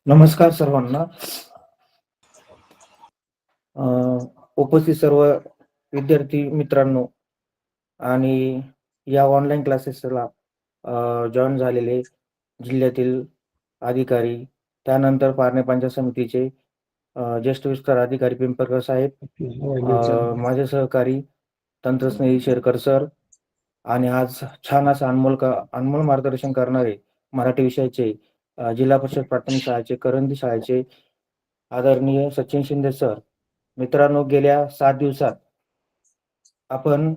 नमस्कार सर्वांना. उपस्थित सर्व विद्यार्थी मित्रांनो आणि या ऑनलाईन क्लासेसला जॉईन झालेले जिल्ह्यातील अधिकारी, त्यानंतर पारणे पंचायत समितीचे ज्येष्ठ विस्तार अधिकारी पिंपळकर साहेब, माझे सहकारी तंत्रस्नेही शेरकर सर आणि आज छान असं अनमोल मार्गदर्शन करणारे मराठी विषयाचे जिल्हा परिषद प्राथमिक शाळेचे करंदी शाळेचे आदरणीय सचिन शिंदे सर. मित्रांनो, गेल्या 7 दिवसात आपण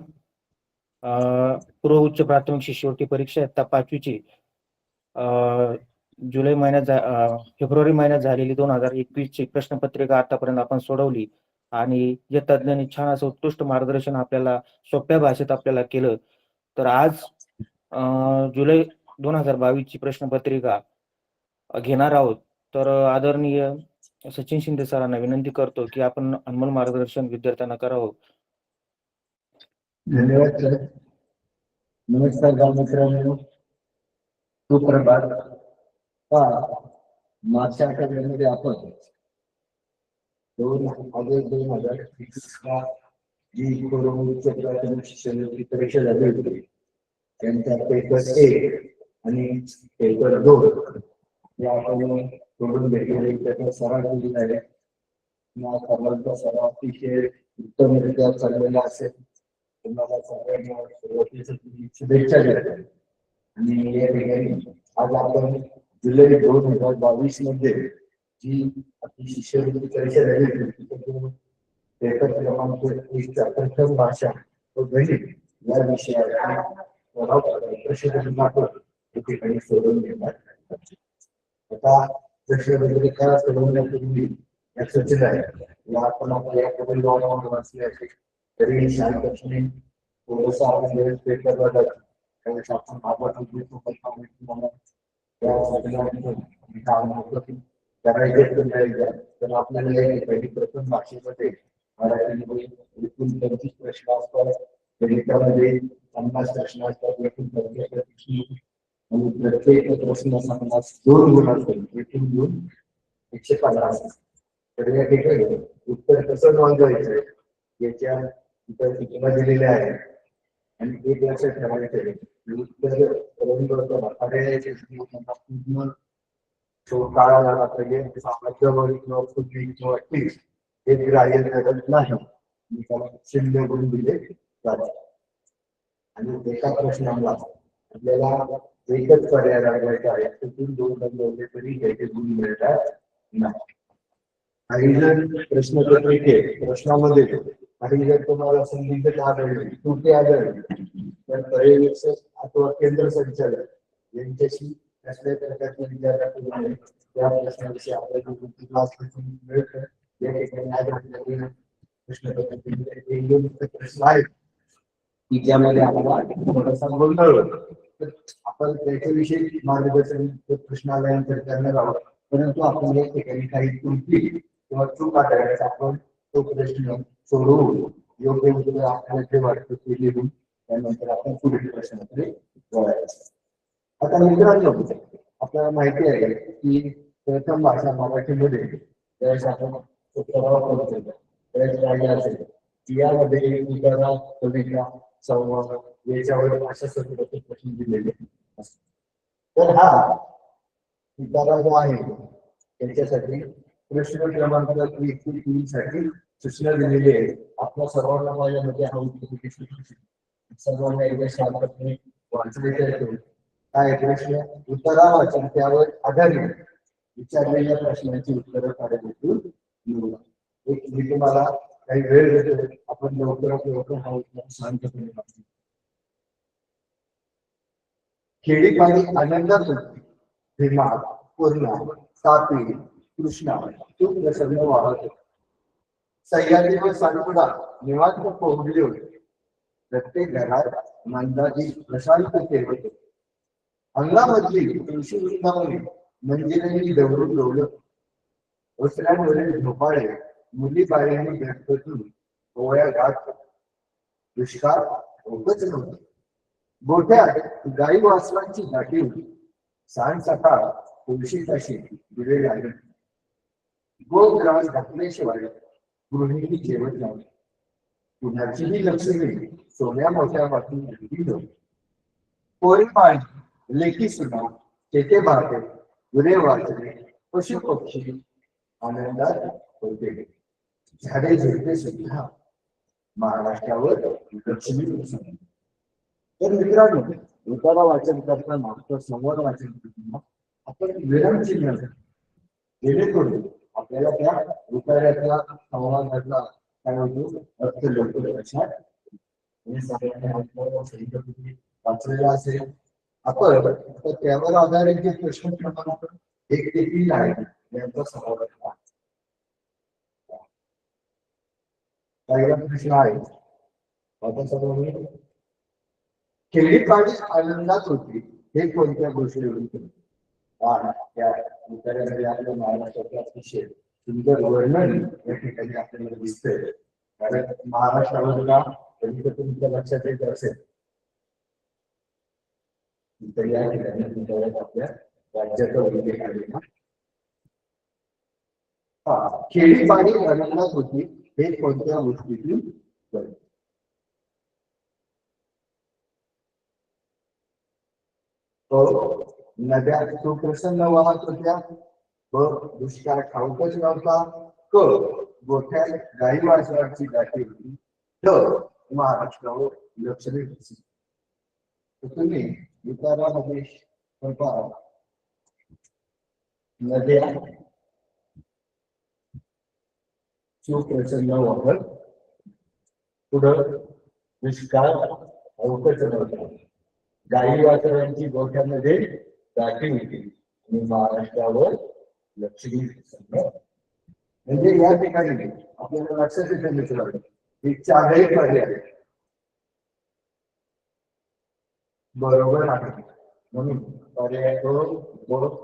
पूर्व उच्च प्राथमिक शिष्यवृत्ती परीक्षा इयत्ता 5वीची जुलै महिन्यात फेब्रुवारी महिन्यात झालेली 2021 ची प्रश्नपत्रिका आतापर्यंत आपण सोडवली आणि जे तज्ञांनी छान असं उत्कृष्ट मार्गदर्शन आपल्याला सोप्या भाषेत आपल्याला केलं. तर आज जुलै 2022 ची प्रश्नपत्रिका घेणार आहोत. तर आदरणीय सचिन शिंदे सरांना विनंती करतो की आपण अनमोल मार्गदर्शन विद्यार्थ्यांना करावं. धन्यवाद सर. नमस्कार मित्रांनो, सुप्रभात. मागच्या आठवड्यामध्ये आपण 2 ऑगस्ट 2021 ला जी कोरोनाची प्राथमिक शिष्यवृत्ती परीक्षा झाली होती त्यांचा पेपर 1 आणि पेपर 2 या आपण सोडून घेतलेले त्याचा सराव केलेला आहे. या सर्वांचा सराव अतिशय उत्तमरित्या चाललेला असेल. तुम्हाला सगळ्यांना सुरुवातीला शुभेच्छा देतो. आणि या ठिकाणी आज आपण जुलै 2022 मध्ये जी आपली शिष्यवृत्ती परीक्षा झाली होती पेपर क्रमांक 1 चा प्रथम भाषा व गणित या विषयाचा प्रश्नपत्रिका ठिकाणी सोडवून घेणार. आता प्रश्नपत्रिका सोडवण्यापूर्वी लक्षात आहे या आपण आपल्या पुढील वाचण्याचे तरी शांतपणे थोडंसं आपण वेळ पेपर बघत त्यावेळेस आपण करायचे तर आपल्याला पहिली प्रथम भाषेमध्ये मराठीमध्ये एकूण 25 प्रश्न असतात. गणितामध्ये 50 प्रश्न असतात. एकूण 35 प्रश्न आणि प्रत्येक प्रश्नाला 2 गुण असतात. एकूण गुण 150. तर या ठिकाणी उत्तर कसं नोंदवायचं याच्या इतर सूचना दिलेल्या आहेत आणि एक लक्षात ठेवायचं उत्तर काळा झाला पाहिजे. सामाजिक किंवा कुठली किंवा हे ग्राह्य करत नाही. त्याला शिल्लक गुण दिले जातात आणि एका प्रश्नाला आपल्याला एकच पर्याय राखायचा आहे. तिथून 2 बदलवले तरी त्याचे गुण मिळतात नाही. काही जर प्रश्नामध्ये काही जर तुम्हाला संदिग्ध आढळले, त्रुटी आढळली तर पर्यवेक्षक अथवा केंद्र संचालक यांच्याशी कसल्या प्रकारचे विचार त्या प्रश्नाविषयी आपल्याला मिळतं. या ठिकाणी प्रश्नपत्रिकेमध्ये प्रश्न आहेत की ज्यामध्ये आम्हाला थोडासा गोंधळ होतो. आपण त्याच्याविषयी मार्गदर्शन प्रश्नालयानंतर करणार आहोत. परंतु आपण या ठिकाणी काही त्रुटी किंवा चूक आढळल्यास आपण तो प्रश्न सोडवून योग्य उत्तर आपल्याला जे वाटतं ते लिहून त्यानंतर आपण पुढील प्रश्नाकडे वळायचं. आता मित्रांनो, आपल्याला माहिती आहे की प्रथम भाषा मराठीमध्ये ज्यावेळेस आपण सराव करतो त्यावेळेस काय असेल यामध्ये उदाहरण कविता संवाद याच्यावर अशा स्वरूपाचे प्रश्न दिलेले असतात. तर हा उदाहरण जो आहे त्याच्यासाठी प्रश्न क्रमांक 1 ते 3 साठी सूचना दिलेली आहे. आपल्या सर्वांना माझ्यामध्ये हा उत्तर सर्वांना एकदा शांतपणे वाचलेले आहे. काय प्रश्न उत्तरा वाचन त्यावर आधारित विचारलेल्या प्रश्नांची उत्तरं काढायची. एक मी तुम्हाला काही वेळ देतो. आपण लवकरात लवकर हा उत्तर शांतपणे वाचू. खेडीपाडी आनंदात होती. भीमा, पूर्णा, तापी, कृष्णा खूप प्रसन्न वाहत होते. सह्याद्री व सातपुडा निवांत पोहोचले होते. प्रत्येक घरात मंदाची प्रशांतते होते. अंगामधली तुळशी वृंदावने मंदिरांनी दगडून लोळलं. वस्त्रांवरील झोपाळे मुली बाळींनी गणपती गोळ्या घात. दुष्काळ होतच नव्हते. गोठ्यात गाई वासरांची घाटी होती. सांज सकाळ तुळशीचा शेती दिवे लागत गोग्रास घातल्याशिवाय गृहिणी जेवत नाही. कुणाचीही लक्ष्मी सोन्या मोठ्या वाटून घेतली कोरी पाणी लेखी सुद्धा तेथे भाटे गुरे वाचले पशु पक्षी आनंदात होते. झाडे झुडपे सुद्धा महाराष्ट्रावर लक्ष्मी प्रसन्न. तर मित्रांनो, उतारा वाचन करताना तर संवाद वाचन करताना आपण विरामचिन्ह जेणेकरून आपल्याला त्या उतार्यातला संवादातला काय होतो अर्थ लवकर लक्षात वाचलेला असेल. आपण आता त्यावर आधारित जे प्रश्न क्रमांक 1 ते 3 आहे यांचा सराव करा. पहिला प्रश्न आहे आता सर्व खेळीपाडी आनंदात होती हे कोणत्या गोष्टीवरून त्या उतार्यामध्ये आपल्या महाराष्ट्राचे अतिशय सुंदर वर्णन या ठिकाणी आपल्याला दिसतंय. कारण महाराष्ट्रामधला कधी तुमच्या लक्षात येत असेल तर या ठिकाणी तुमच्या आपल्या राज्याचा उल्लेख आलेला. खेळीपाडी आनंदात होती हे कोणत्या गोष्टीतून कळते. नद्या सुप्रसन्न वाहत होत्या व दुष्काळ ठाऊकच नव्हता. क गोठ्यात गाई वासराची गाठी होती. ड महाराष्ट्रावर लक्ष्मी प्रसन्न. तुम्ही उतारामध्ये नद्या सुप्रसन्न वाहत पुढं दुष्काळ ठाऊकच नव्हता. गाई वासरांची गोठ्यामध्ये गाठी होती आणि महाराष्ट्रावर लक्ष्मी प्रसन्न. म्हणजे या ठिकाणी आपल्याला लक्षात येतं मित्रांनो ही चारही पर्याय बरोबर आहे. म्हणून पर्याय बोलतो.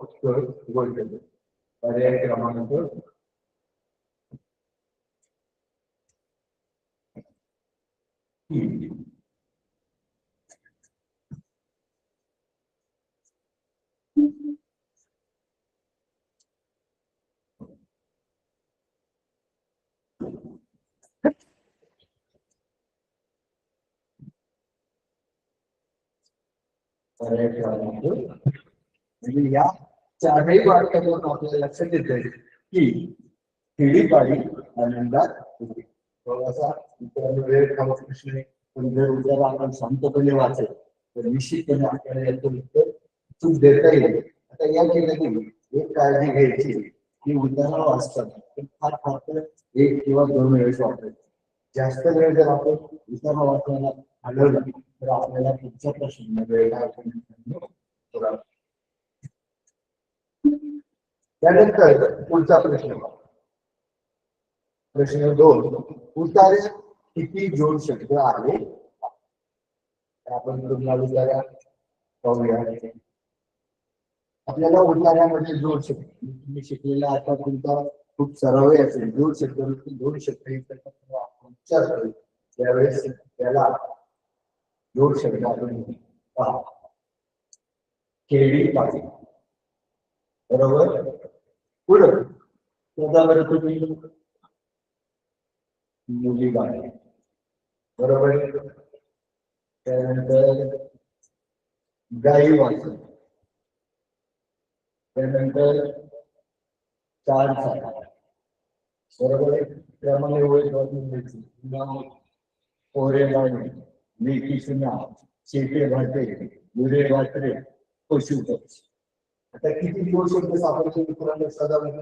पर्याय क्रमांक म्हणजे या चारही वाक्यातून आपल्याला लक्षात येत आहे की खेळीपाडी आनंदात होती. थोडासा वेळ खावा प्रश्न पण जर उद्या आपण शांतपणे वाचेल तर निश्चितपणे आपल्याला यातून उत्तर चूक देता येईल. आता या ठिकाणी एक काळजी घ्यायची की उदाहरण वाचताना फार फार 1 किंवा 2 वेळेस वापरायचं. जास्त वेळ जर आपण उदाहरण वाचताना घालवलं तर आपल्याला पुढच्या प्रश्न वेळ त्यानंतर पुढचा प्रश्न प्रश्न 2 उतारे किती जोड शब्द आहे. आपण उतार्या पाहूया. आपल्याला उतार्यामध्ये जोड शब्द तुम्ही शिकलेला आता तुमचा खूप सराव असेल. जोड शब्द 2 शब्द त्यावेळेस त्याला जोड शब्द आपण पहा. खेळी पाडी बरोबर. पुढं त्याच्यावर तुम्ही मुली बाळ बरोबर. त्यानंतर गाई वाचन. त्यानंतर 4 बरोबर. त्यामध्ये पोरे लावणे लेखी सुना शेते भाटे गुरे वासरे पशु पक्षी. आता किती जोड शब्द सापडतो मित्रांनो साधारण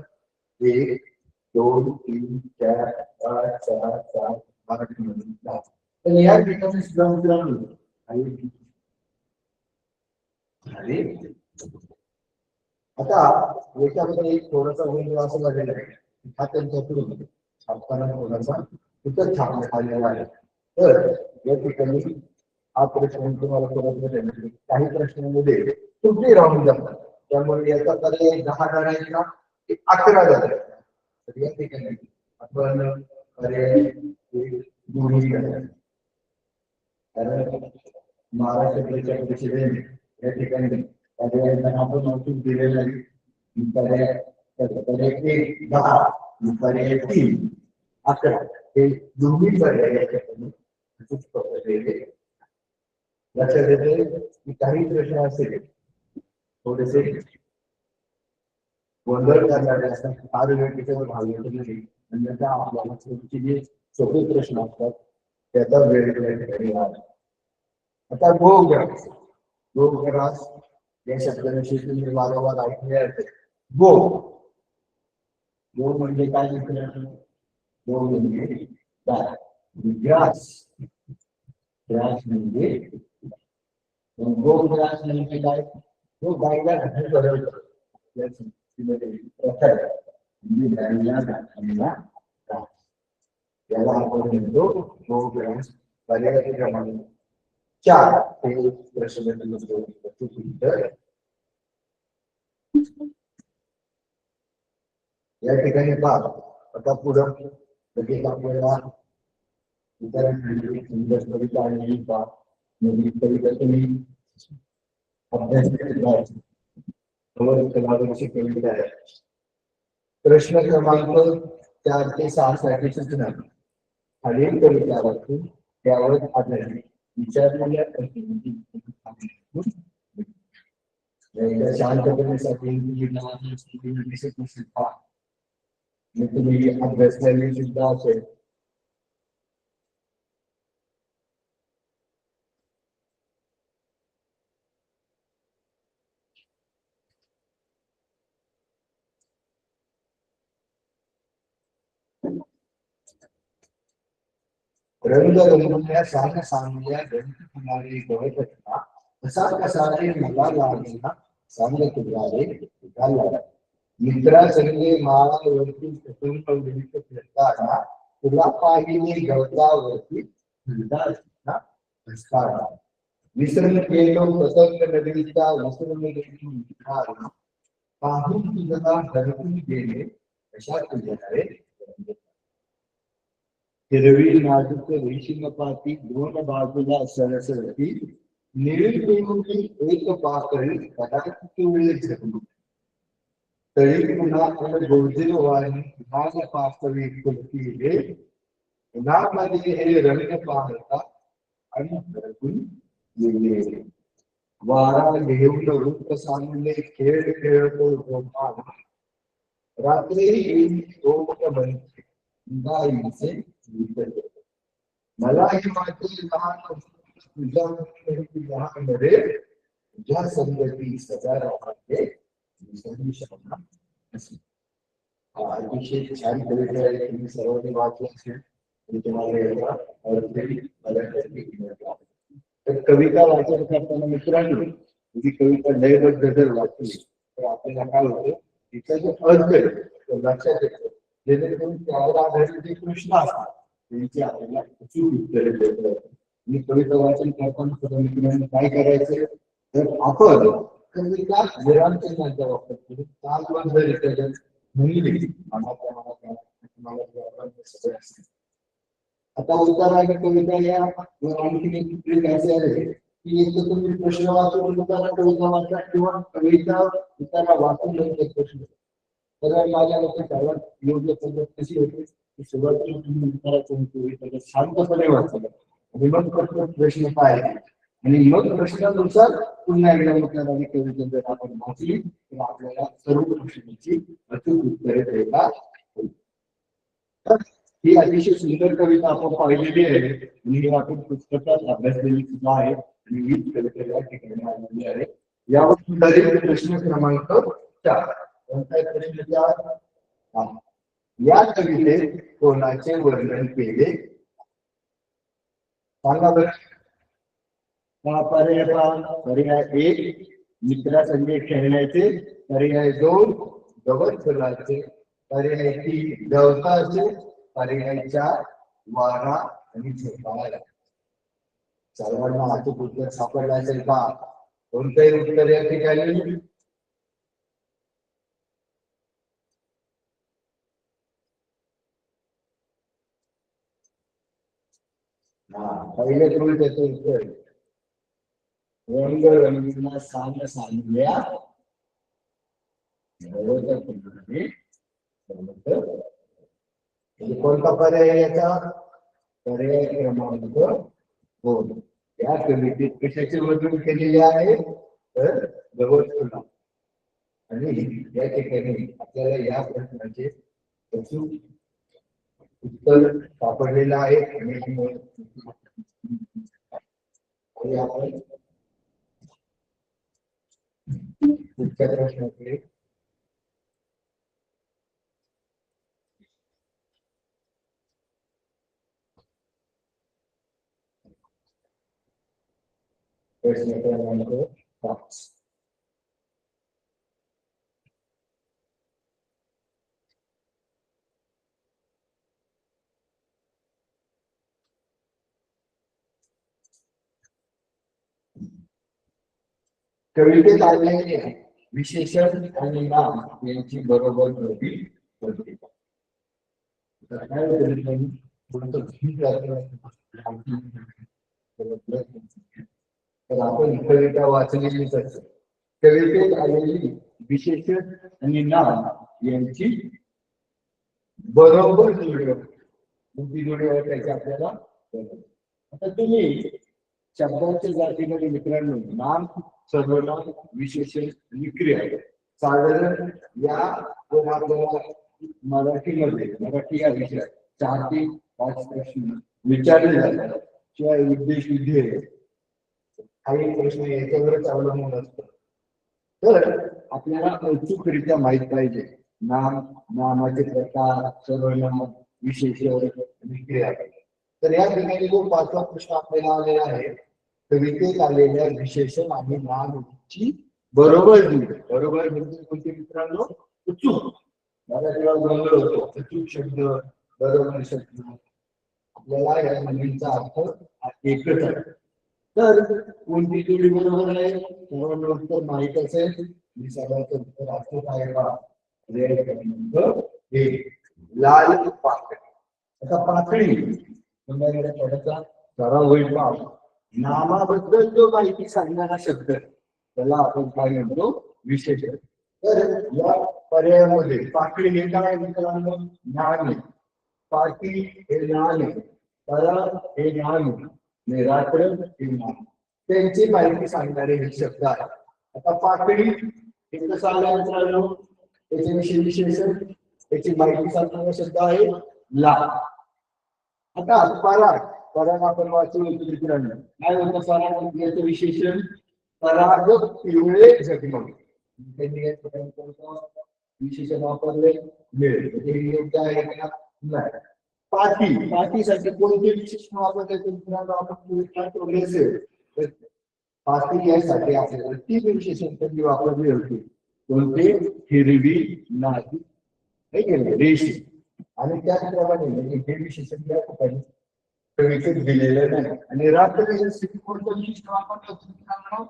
1 2 3 4 5 6 7 8 9 10. तर या ठिकाणी सुद्धा मित्रांनो आता याच्यामध्ये एक थोडासा होईल असं लागलेलं आहे. हा त्यांचा पुढे छापताना थोडासा तिथं छापण्यात आलेला आहे. तर या ठिकाणी हा प्रश्न तुम्हाला परत काही प्रश्नांमध्ये तुमचे राहून जातात. त्यामुळे याचा पर्याय 10 करायचा 11 झाला. तर या ठिकाणी आपण पर्याय दोन्ही करायचं. कारण महाराष्ट्राच्या प्रेसिडेंट या ठिकाणी पर्यायांना आपण नोटीस दिलेलं आहे. पर्याय 1 10, पर्याय 3 11 हे दोन्ही पर्याय या ठिकाणी अचूक पद्धतीने लक्षात येते की काही प्रश्न असेल थोडेसे गोंधळ करणारे असतात, फार वेळ त्याच्यावर घालवत नाही, अन्यथा आपल्याला तुमचे जे सोपे प्रश्न असतात त्याचा वेळ या ठिकाणी राहतो. आता गोग्रास, गोग्रास या शब्दाविषयी तुम्ही वारंवार ऐकले असेल. गो, गो म्हणजे काय मित्रांनो? गो म्हणजे गाय, ग्रास, ग्रास म्हणजे गोग्रास म्हणजे काय? तो गायला घातली बरोबर या संस्कृतीमध्ये प्रकार म्हणजे गायला घातलेला घास. याला आपण म्हणतो गोग्रास. पर्याय क्रमांक 4 हे प्रश्न उत्तर या ठिकाणी पहा. आता पुढं लगेच आपल्याला सुंदर कविता आणि पहा नवीन कविता तुम्ही अभ्यास करा. कविता आहे. प्रश्न क्रमांक 4 ते 6 साठी सूचना. खालील कविता वाचून त्यावर आधारित विचारलेल्या शांतपणेसाठी तुम्ही अभ्यासलेली सुद्धा असेल. रंग रंगल्या सांग सांगल्या गणित कुमारी गवतला कसा कसा रे मला लागला सांग तुला रे घालला. मित्रा संगे माळावरती कुटुंब विलित फिरताना तुला पाहिली गवतावरती फिरताना असताना विसरून गेलो पतंग नदीचा विसरून गेली विहार पाहून तुझा धरती गेले कशा तुझ्या रे. हिरवी नाजूक रेशीम पाती दोन बाजूला सरसरती निळी एक पाकळी कदाचित पिवळी झरली तरी पुन्हा गोजिर वाणी नाग पाकळी फुलतीले उन्हामध्ये हे रंग पाहता आणि भरपून गेले. वारा घेऊन रूप सांगले खेळ खेळतो गोपाल रात्री डोक बनते गायीचे मला हे वाटते लहान तुझ्या लहानमध्ये तुझ्या संगती सदा राहते अतिशय छान कविता आहे. तुम्ही सर्वांनी वाचली असेल तुम्हाला तर कविता वाचन करताना मित्रांनो ही कविता लयबद्ध जर वाचली तर आपल्याला काय होतं तिचा जो अर्थ आहे तो लक्षात येतो. जेणेकरून त्यावर आधारित जे प्रश्न असतात त्यांची आपल्याला अचूक उत्तरे देतात. मी कविता वाचन करताना सुद्धा मित्रांनो काय करायचं तर आपण कविता विरांचा वापर करून तालबद्धरित्या म्हणली आता उत्तराच्या कविता या आणखी एक आहे की एक तुम्ही प्रश्न वाचून कविता वाचा किंवा कविता उत्तरा वाचून प्रश्न. तर माझ्या लक्षात सर्वात योग्य पद्धत कशी होती की सुरुवातीला तुम्ही उत्तराचं कविता शांतपणे वाचलं आणि मग प्रश्न काय आणि मग प्रश्नानुसार पुन्हा एकदा उत्तराने कविता जर आपण वाचली तर आपल्याला सर्व प्रश्नांची अचूक उत्तरे देता येईल. ही अतिशय सुंदर कविता आपण पाहिलेली आहे आणि ही आपण पुस्तकात अभ्यासलेली सुद्धा आहे आणि हीच कविता या ठिकाणी आलेली आहे. यावर प्रश्न क्रमांक 4 कोणता प्रश्न 4 या कवितेत कोणाचे वर्णन केले सांगा बरं. पर्याय 1 मित्रासंगे खेळण्याचे, पर्याय 2 गवत फुलाचे, पर्याय 3 गवताचे, पर्याय 4 वारा आणि झोपाळा. सर्वांना अचूक उत्तर सापडला असेल का? कोणतेही उत्तर या ठिकाणी पहिले तुम्ही त्याचं उत्तर रंग रंगीला सांगल्या कोणता पर्याय याचा? पर्याय क्रमांक 2. या कमिटीत कशाची वर्णन केलेली आहे? तर गवत फुला. आणि या ठिकाणी आपल्याला या प्रश्नाचे अचूक उत्तर सापडलेलं आहे. आणि आपण पुढच्या प्रश्नाकडे प्रश्न क्रमांक 5. कवितेत आलेले विशेषण आणि नाम यांची बरोबर जोडी होते. तर आपण कविता वाचलेलीच असते. कवितेत आलेली विशेषण आणि नाम यांची बरोबर जोडी होते. कोणती जोडी ओळखायची आपल्याला? आता तुम्ही शब्दांच्या जातीमध्ये मित्रांनो नाम, सर्वनाम, विशेषण आणि क्रिया साधारण या आपल्याला मराठी या विषयात 4 ते 5 प्रश्न विचारले जातात. शिवाय उद्देश विधेय काही प्रश्न याच्यावरच अवलंबून असतो. तर आपल्याला अचूकरित्या माहित पाहिजे नाम, नामाचे प्रकार, सर्वनाम, विशेषण आणि क्रिया. तर या ठिकाणी जो 5वा प्रश्न आपल्याला आलेला आहे, कवितेत आलेल्या विशेषण आणि नाम यांची बरोबर जोडी. बरोबर म्हणजे कोणते मित्रांनो? अचूक. मराठीला गोंधळ होतो. अचूक शब्द, बरोबर शब्द, आपल्याला या म्हणींचा अर्थ एकच आहे. तर कोणती जोडी बरोबर आहे? सर्वांना उत्तर माहित असेल. मी सगळ्याचं उत्तर असं आहे का? लाल पाकळी. आता पाकळी थोडासा सराव होईल पहा. नामाबद्दल जो माहिती सांगणारा शब्द त्याला आपण काय म्हणतो? विशेषण. तर या पर्यायामध्ये पाकळी हे काय मित्रांनो? नाम आहे. पाटी हे नाम आहे. तरा हे नाम आहे. रात्र हे नाम. त्यांची माहिती सांगणारे हे शब्द आहे. आता पाकळी हे कसं आलं मित्रांनो? त्याच्याविषयी विशेषण, त्याची माहिती सांगणारा शब्द आहे ला. आता पराग, पराग आपण वाचलं होतं मित्रांनो. काय होतं पराग? याचं विशेषण पराग पिवळे जगमग. त्यांनी विशेषण वापरले मिळेल. नाही. पाठी, पाठीसाठी कोणते विशेषण वापरले मित्रांनो? आपण पाठी यासाठी आपल्याला 3 विशेषण त्यांनी वापरले होते. कोणते? हिरवी, नाही, रेशी. आणि त्याचप्रमाणे म्हणजे हे विशेषण या ठिकाणी कवितेत दिलेलं नाही. आणि रात्र कोणतं विशेषण वापरलं होतं?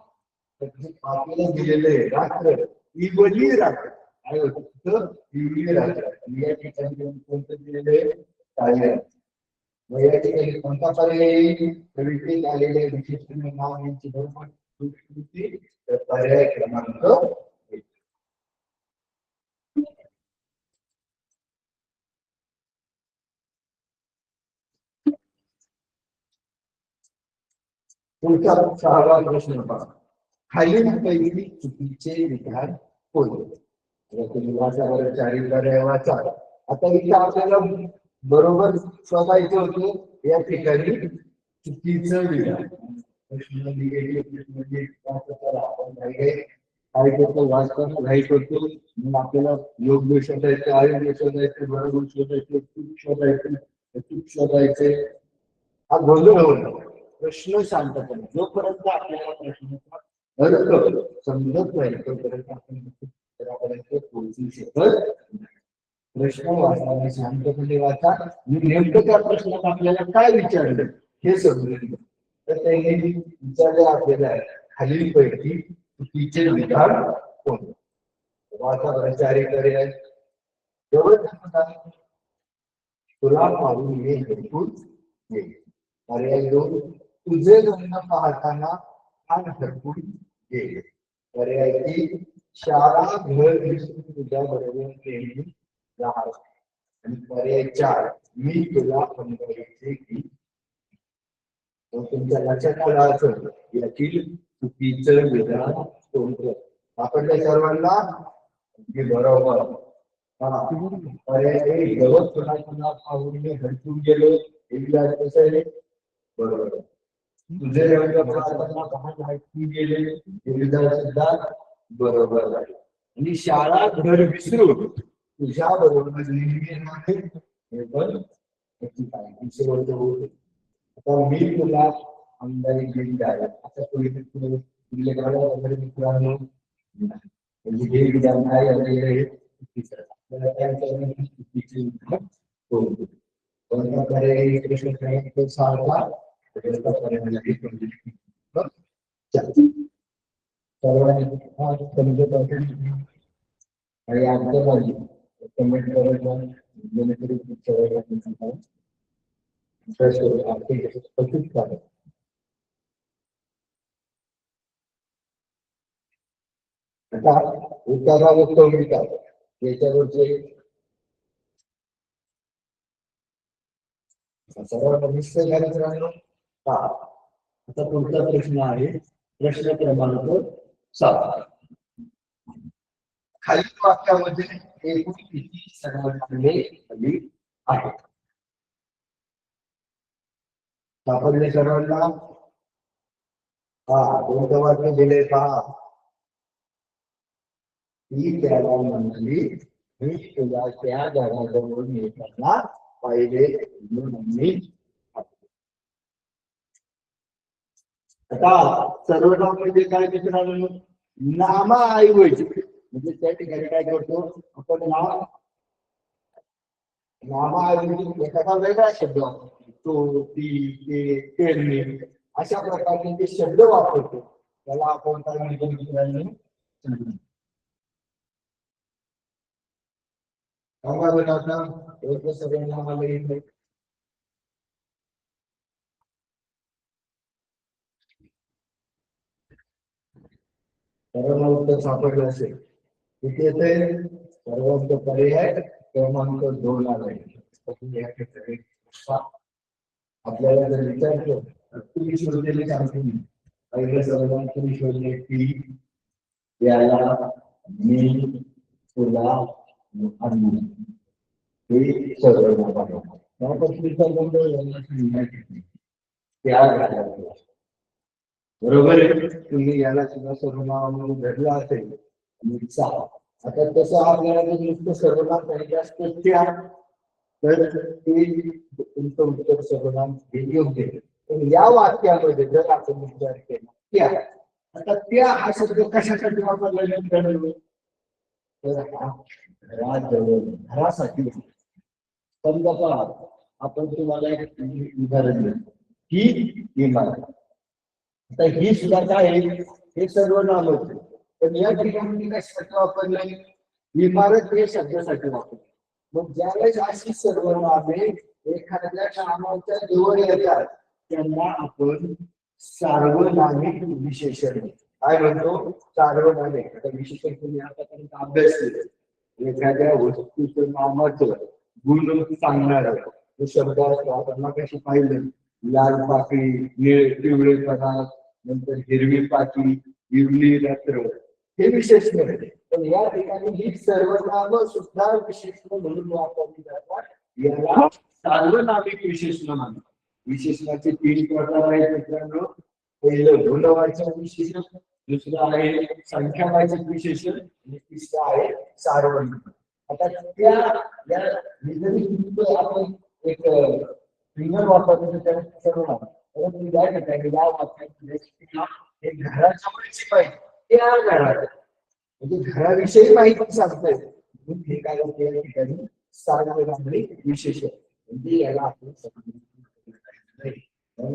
आपल्याला दिलेलं आहे रात्र, इवली रात्र. काय होतं? इवली रात्र. आणि या ठिकाणी कोणतं दिलेलं आहे? काळे. मग या ठिकाणी कोणता पर्याय? कवितेत आलेले विशेषण नाव यांची बरोबर पर्याय क्रमांक 1. पुढचा 6वा प्रश्न पहा. खालीलपैकी चुकीचे विधान कोणते? 4 पर्याय वाचा. आता इथे आपल्याला बरोबर शोधायचं होतं. या ठिकाणी चुकीचं विधान. काय करतो? वाचताना घाई करतो. मग आपल्याला योग्य शोधायचं, अयोग्य शोधायचं, बरोबर शोधायचं, चूक शोधायचं, अचूक शोधायचे. हा गोंधळ होतो. प्रश्न शांतपणे जोपर्यंत आपल्याला प्रश्नाचा अर्थ समजत नाही तोपर्यंत आपण उत्तरापर्यंत पोहोचू शकत नाही. प्रश्न वाचताना शांतपणे वाचा. नेमकं त्या प्रश्नात आपल्याला काय विचारलं हे समजून. तर त्यांनी विचारले आपल्याला खालीलपैकी चुकीचे विधान कोणते? वाचा बरं. 4 पर्याय. तुला पाहून ये घरपूर ये. पर्याय 2, तुझे लग्न पाहताना कान हरपून गेले. पर्याय 3 शाळा घर विसरून तुझ्या बरोबर नेहमी राहा. आणि पर्याय 4 मी तुला अंगाईचे की. तुमच्या लक्षात आलं असेल यातील चुकीचं विधान कोणतं. आपल्या सर्वांना हे बरोबर. हा पर्याय 1 गवत पुन्हा पुन्हा पाहून मी हरपून गेलो हे विधान कसं आहे बरोबर. तुझे रंग पाहताना पाहत हरपून गेले हे विधान सुद्धा बरोबर आहे. आणि शाळा घर विसरून तुझ्या बरोबर नेहमी राहते हे पण आता मी तुला अंगाई घेऊन आहे आता मित्रांनो म्हणजे हे विधान आहे कृष्ण सारखा सर्वांनी समजत असेल आणि आमच्या बाजू कमेंट करत जेणेकरून आता उत्तरावरचे याच्यावरचे सर्वांना निश्चय झाले मित्रांनो. आता पुढचा प्रश्न आहे प्रश्न क्रमांक 7. खालील वाक्यामध्ये एकूण किती संघटने आली आहेत. सापडले सर्वांना. कोणतं वाक्य दिले पहा. ती त्याला म्हणाली मी तुला त्या घराजवळ येताना पाहिले म्हणून. आता सर्वनाम म्हणजे काय मित्रांनो नामाऐवजी म्हणजे त्या ठिकाणी काय करतो आपण नामाऐवजी एखादा वेगळा शब्द वापरतो. तो ती ते पेरणी अशा प्रकारचे जे शब्द वापरतो त्याला आपण काय म्हणतो मित्रांनो सर्वनामाला येत. सर्वांना उत्तर सापडलं असेल किती येते. सर्वांचा पर्याय क्रमांक 2 आला. आपल्याला जर विचारतो तुम्ही शोधलेले सांगतो मी पहिलं सर्वांना तुम्ही शोधले की याला मी तुला हे सर्वनाम बरोबर आहे. तुम्ही याला सुद्धा सर्वनाम म्हणून घडला असेल. आता तसं आपल्याला जर नुसतं सर्वनाम पाहिजे असतं तर ते तुमचं उत्तर सर्वनाम हे योग्य. पण या वाक्यामध्ये जर आपण विचार केला त्या आता त्या हा शब्द कशासाठी वापरला जातो तर घरासाठी. समजा पहा आपण तुम्हाला एक उदाहरण देतो ही इमारत. आता ही सुद्धा काय आहे हे सर्वनाम होते पण या ठिकाणी कशासाठी वापरले इमारत हे शब्दासाठी वापरले. मग ज्यावेळेस अशी सर्वनामे एखाद्या नामाच्या जवळ येतात त्यांना आपण सार्वनामिक विशेषण काय म्हणतो सार्वनामिक. आता विशेषण तुम्ही आतापर्यंत अभ्यास केला एखाद्या वस्तूचं नामाचं गुण सांगणार शब्द असतो. आपण कशी पाहिलं लाल पाकळी पिवळे पदार्थ नंतर हिरवी पाटी इवली रात्र हे विशेषण आहे. पण या ठिकाणी ही सर्वनाम सुद्धा विशेषण म्हणून वापरली जातात. याला सार्वनामिक विशेषण म्हणतात. विशेषणाचे 3 प्रकार आहेत मित्रांनो. पहिलं गुणवाचक विशेषण, दुसरं आहे संख्यावाचक विशेषण आणि तिसरं आहे सार्वनामिक. आता त्या आपण एक फिंगर वापरतो त्या सर्वनाम परंतु या ठिकाणी या वाक्यात घराच्या माहिती पाहिजे त्या घरात म्हणजे घराविषयी माहिती सांगताय हे काय या ठिकाणी सार्वनामिक विशेषण म्हणजे याला आपण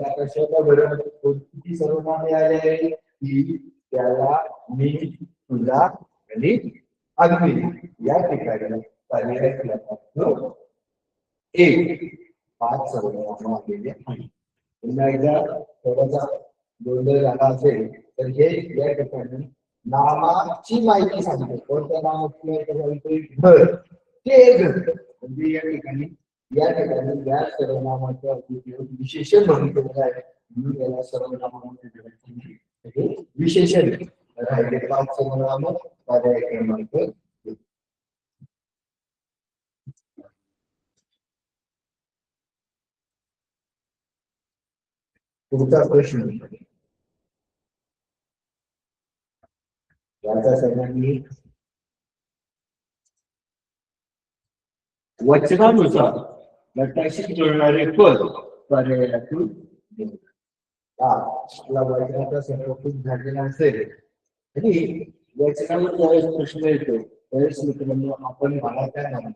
आता शोधा बरं किती सर्वनामे आले की त्याला मी तुला आणि अग्नी या ठिकाणी पर्याय एक 5 सर्वनाम आलेले आहेत. पुन्हा एकदा थोडासा गोंधळ झाला असेल तर हे या ठिकाणी नामाची माहिती सांगतो. कोणत्या नामाची घर ते घर म्हणजे या ठिकाणी या सर्वनामाचा उपयोग विशेषण म्हणून केलेला आहे. म्हणून याला सर्वनामामध्ये विशेषण राहिले. 5 सर्वनाम पर्याय क्रमांक. पुढचा प्रश्न याचा सर्वांनी वचनानुसार गटाशी जुळणारे पद पर्यायातून वचनाचा सर्वकृत झालेला असेल आणि वचनावर ज्यावेळेस प्रश्न येतो त्यावेळेस मित्रांनो आपण म्हणायचा नाही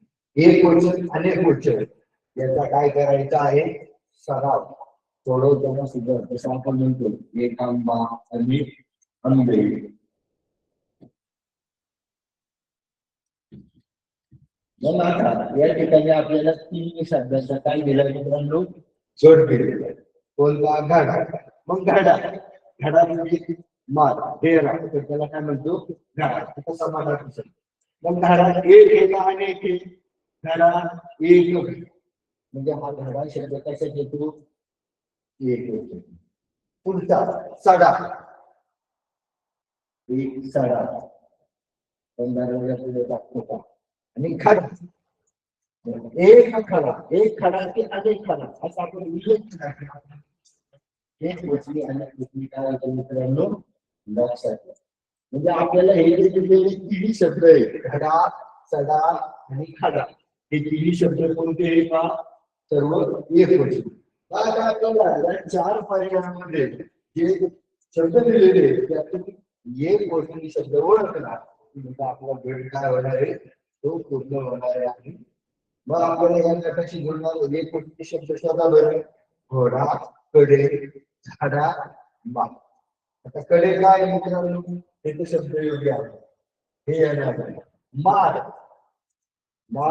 एक वचन अनेक वचन याचा काय करायचा आहे सराव सोडवताना सुद्धा जसं आपण म्हणतो एक आंबा आणि आंबे. मग आता या ठिकाणी आपल्याला 3 शब्दांचा काय दिला मित्रांनो जोड दिलेला आहे. कोणता घडा. मग घडा म्हणजे मार डेरा तर त्याला काय म्हणतो घडा. समानार्थी शब्द. मग घडा एक एका आणि एक घडा एक म्हणजे हा घडा शब्द कशात येतो एक येतो. पुढचा सडा एक सडा पुढे टाकतो आणि खडा एक खडा की अनेक खडा असं आपण एक वचनी अनेक वचनी काय होतं मित्रांनो लक्षात घ्या. म्हणजे आपल्याला हे जे दिलेले 3 शब्द आहेत खडा सडा आणि खडा हे 3 शब्द कोणते आहेत का सर्व एक वचनी. आता आपल्याला या 4 पर्यायांमध्ये जे शब्द दिलेले आहेत त्यातून एक वचनी शब्द ओळखला म्हणजे आपला वेळ काय होणार आहे तो पूर्ण होणार आहे. मग आपल्याला या गटाशी जोडणार एक वचनी शब्द शोधा बरं. घोडा कडे झाडा माग. आता कडे काय मित्रांनो हे तर शब्द योग्य आहे हे येणार आहे. माड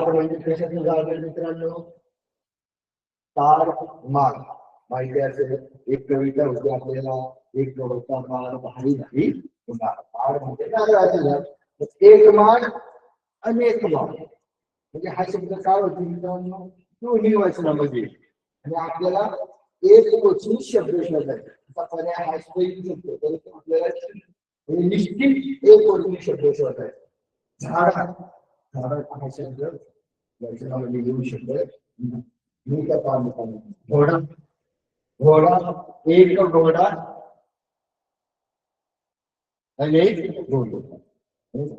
म्हणजे कशाचं झाड मित्रांनो ताड माग माहिती असेल एक कविता होती आपल्याला एक गवता माड भारी नाही ताड म्हणजे नारळाचं झाड. एक माड अनेक माड म्हणजे हा शब्द काय होतो मित्रांनो दोन्ही वचनामध्ये आणि आपल्याला एक वचनी शब्द शोधायचा पर्याय हा शब्द तर आपल्याला निश्चित एक वचनी शब्द शोधायचा. झाडा हा शब्द वचनामध्ये येऊ शकतो. घोडा एक घोडा अनेक घोडे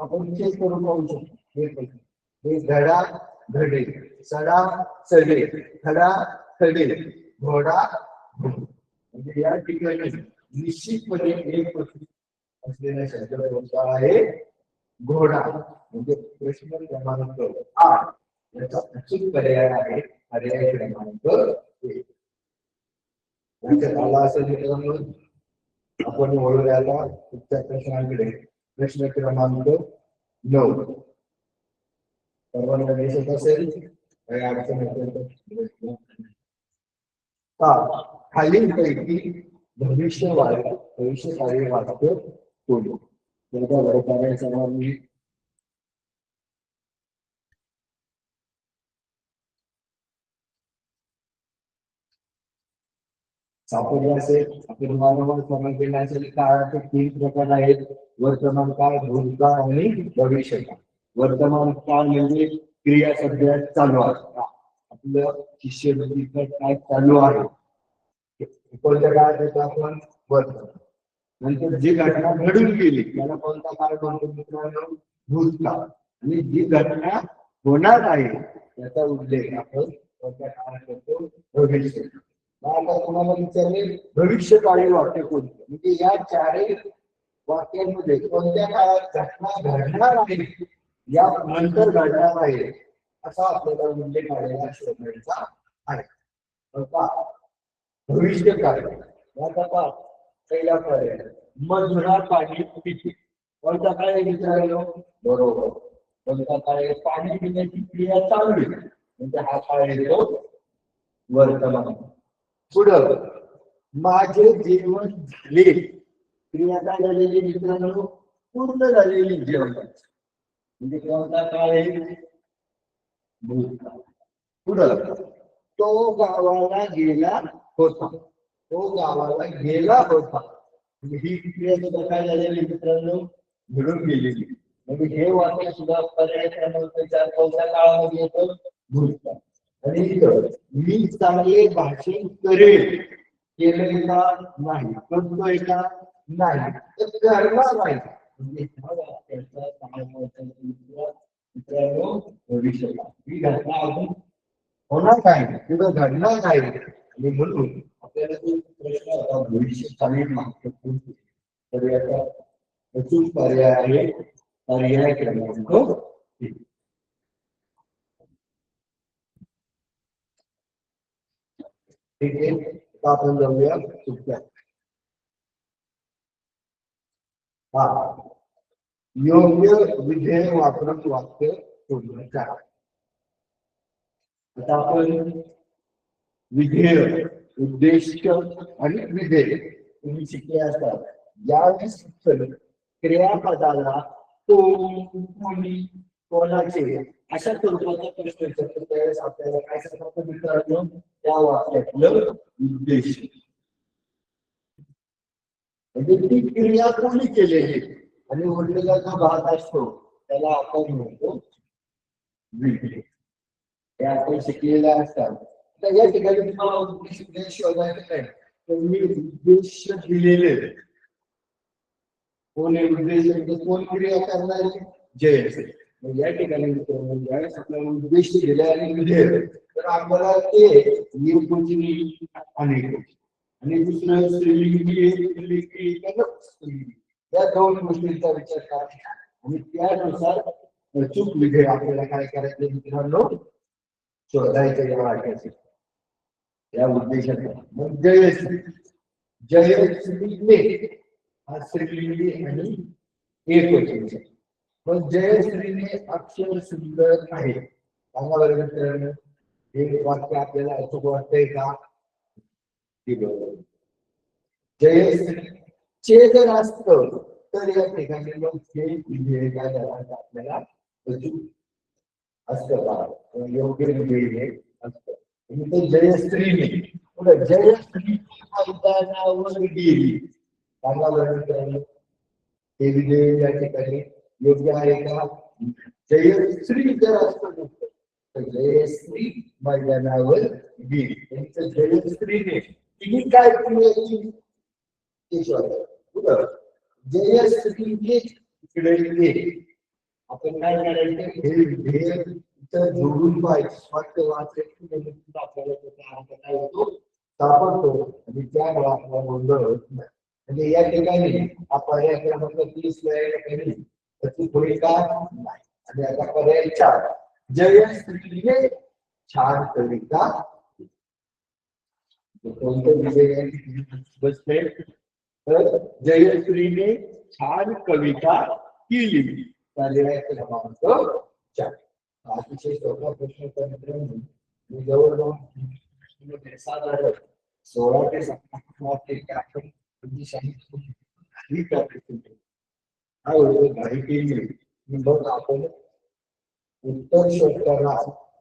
आपण चेक करून पाहू शकतो. हे घडा घडे सडा सडे खडा खडे घोडा म्हणजे या ठिकाणी निश्चितपणे एक असलेला शब्द कोणता आहे घोडा. म्हणजे प्रश्न क्रमांक 8 याचा अचूक पर्याय आहे पर्याय क्रमांक 1. लक्षात आला असेल मित्रांनो. आपण वळूयाला पुढच्या प्रश्नाकडे. प्रश्न क्रमांक 9 सर्वांना दिसत असेल काही अडचण असेल खालीलपैकी भविष्यकाळी वाक्य बोलू. सर्वांनी सापडले असेल आपण वारंवार श्रवण केले असेल. काळाचे 3 प्रकार आहेत वर्तमान काळ भूतकाळ आणि भविष्यकाळ. वर्तमान काळ म्हणजे क्रिया सध्या चालू आहे आपलं शिष्यवृत्तीचं काय चालू आहे कोणत्या काळात येतो आपण वर्तमान. नंतर जी घटना घडून गेली त्याला कोणता काळ म्हणतो मित्रांनो भूतकाळ. आणि जी घटना होणार आहे त्याचा उल्लेख आपण कोणत्या काळात करतो भविष्यकाळ. आता तुम्हाला विचारले भविष्यकाळी वाक्य कोणतं म्हणजे या 4 वाक्यांमध्ये कोणत्या काळात घटना घडणार आहे या नंतर घडणार आहे असा आपल्याला उल्लेख काढायला शोधायचा आहे. भविष्यकाळ याचा पहिला पर्याय मधुरा पाणी पिते. कोणता काळ विचारलो बरोबर कोणता काळ पाणी पिण्याची क्रिया चालू आहे म्हणजे हा काळ येतो वर्तमान. पुढं माझे जेवण झाले क्रिया काय झालेली मित्रांनो पूर्ण झालेली जेवण म्हणजे कोणता काळ आहे भूतकाळ. पुढं तो गावाला गेला होता, तो गावाला गेला होता म्हणजे ही क्रिया सुद्धा काय झालेली मित्रांनो घडून गेलेली. म्हणजे हे वाक्य सुद्धा पर्याय क्रमांकाच्या कोणत्या काळामध्ये येतं भूतकाळ. आणि इथं मी चांगले भाषण करेल केलं का नाही, करतोय का नाही, तर करणार नाही म्हणजे ह्या वाक्याचा मित्रांनो भविष्यकाळ ही घटना अजून होणार काय किंवा घडणार काय आणि म्हणून आपल्याला तो प्रश्न होता भविष्यकालीन महत्वपूर्ण. तर याचा अचूक पर्याय आहे पर्याय क्रमांक 3. ठीक आहे, आता आपण जाऊया सुट्ट्या. हा योग्य विधेय वापरून वाक्य शोधून काढा. आता आपण विधेय उद्देश आणि विधेय तुम्ही शिकले असतात. ज्यावेळेस क्रियापदाला कोण कोणी कोणाचे अशा स्वरूपाचा प्रश्न विचारतो त्यावेळेस आपल्याला काय सांगतो मित्रांनो त्या वाक्यातलं उद्देश म्हणजे ती क्रिया कोणी केलेली आणि उरलेला जो भाग असतो त्याला आपण म्हणतो विधेय. हे आपण शिकलेला असतात. तर या ठिकाणी तुम्हाला उद्देश शोधायचा नाही तर मी उद्देश दिलेले कोण उद्देश कोण क्रिया करणारे जय असेल. या ठिकाणी ज्यावेळेस आपल्याला उद्देश दिले आणि विधेय तर आपल्याला ते एकवचनी अनेक आणि दुसरं स्त्रीलिंगी या दोन गोष्टींचा विचार करा आणि त्यानुसार अचूक विधेय आपल्याला काय करायचं मित्रांनो शोधायचं या वाक्याचे या उद्देशाने. मग जयश्री जयश्रीने हा स्त्रीलिंगी आणि एकवचनी. मग जयश्रीने अक्षर सुंदर आहे सांगा बरं मित्रांनो हे वाक्य आपल्याला अचूक वाटतंय का? जयश्री चे जर असतं तर या ठिकाणी मग हे विधेय काय करायचं आपल्याला अचूक असतं का योग्य विधेय असतं. म्हणजे जयश्रीने पुढे जयश्री मैदानावर गेली सांगा बरं मित्रांनो हे विधेय या ठिकाणी योग्य आहे का? जयश्री जर असतं तर जयश्री मैदानावर गेली त्यांचं जयश्रीने तिने काय केली जयश्रीने इकडे गेली. आपण काय करायचं हे विधेय जोडून पाहिजे वाक्य वाचायचं आपल्याला त्याचा अर्थ काय होतो सापडतो आणि त्यामुळे आपला गोंधळ होत नाही. म्हणजे या ठिकाणी आपण या क्रमांक 30 वेळेला त्याची भूमिका नाही. आणि आता पर्याय 4 जयश्रीने छान कविता कोणतं विधेय बसते तर जयश्रीने छान कविता केली पर्याय क्रमांक 4. अतिशय सोपा प्रश्न मित्रांनो मी जवळजवळ साधारण 16 ते 17 मार्क आपण मग आपण उत्तर शोधताना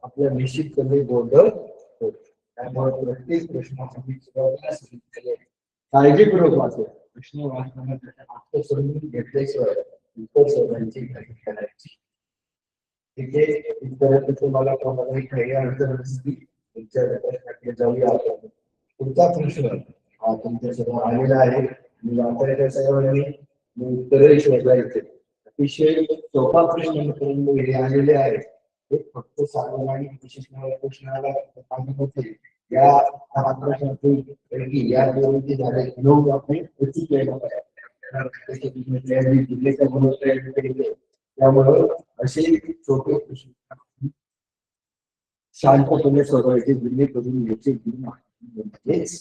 आपल्या निश्चितपणे गोंधळ होतो. त्यामुळे प्रत्येक प्रश्नासाठी काळजीपूर्वक वाचेल प्रश्न वाचताना त्याचा अर्थ समजून घेतल्याशिवाय उत्तर शोधण्याची घाई करायची. ठीक आहे इथपर्यंत तुम्हाला कोणालाही काही अडचण नसली तुमच्या जाऊया आपण. पुढचा प्रश्न हा तुमच्या समोर आलेला आहे. वापरायच्या सर्वांनी उत्तरही शोधायचे. अतिशय सोपा प्रश्न मित्रांनो हे आलेले आहे. हे फक्त सार्वजनिक विशेष प्रश्नाला सांगत होते या 10 प्रश्नांपैकी या दोन्ही झाले 9 आपण उचित केलं पाहिजे. त्यामुळे असे छोटे प्रश्न शांतपणे सोडवायचे जिल्हे करून घ्यायचे म्हणजेच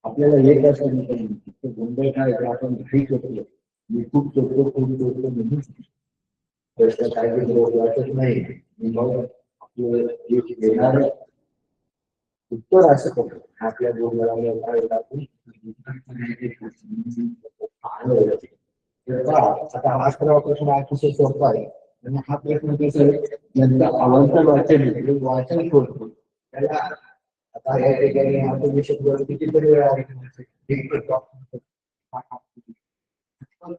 आपल्याला एक असं गोंधळ काय आपण घरी करतो मी खूप चोखतो खूप चोखतो म्हणून प्रश्न काय वाटत नाही. मग आपलं जे देणार उत्तर असं करतो आपल्या गोंधळाला काय आपण आता हा सर्व प्रश्न अतिशय सोपा आहे आणि हा प्रश्न कसं नंतर अवांतर वाचन करतो त्याला आता या ठिकाणी आपण विषय कितीतरी वेळा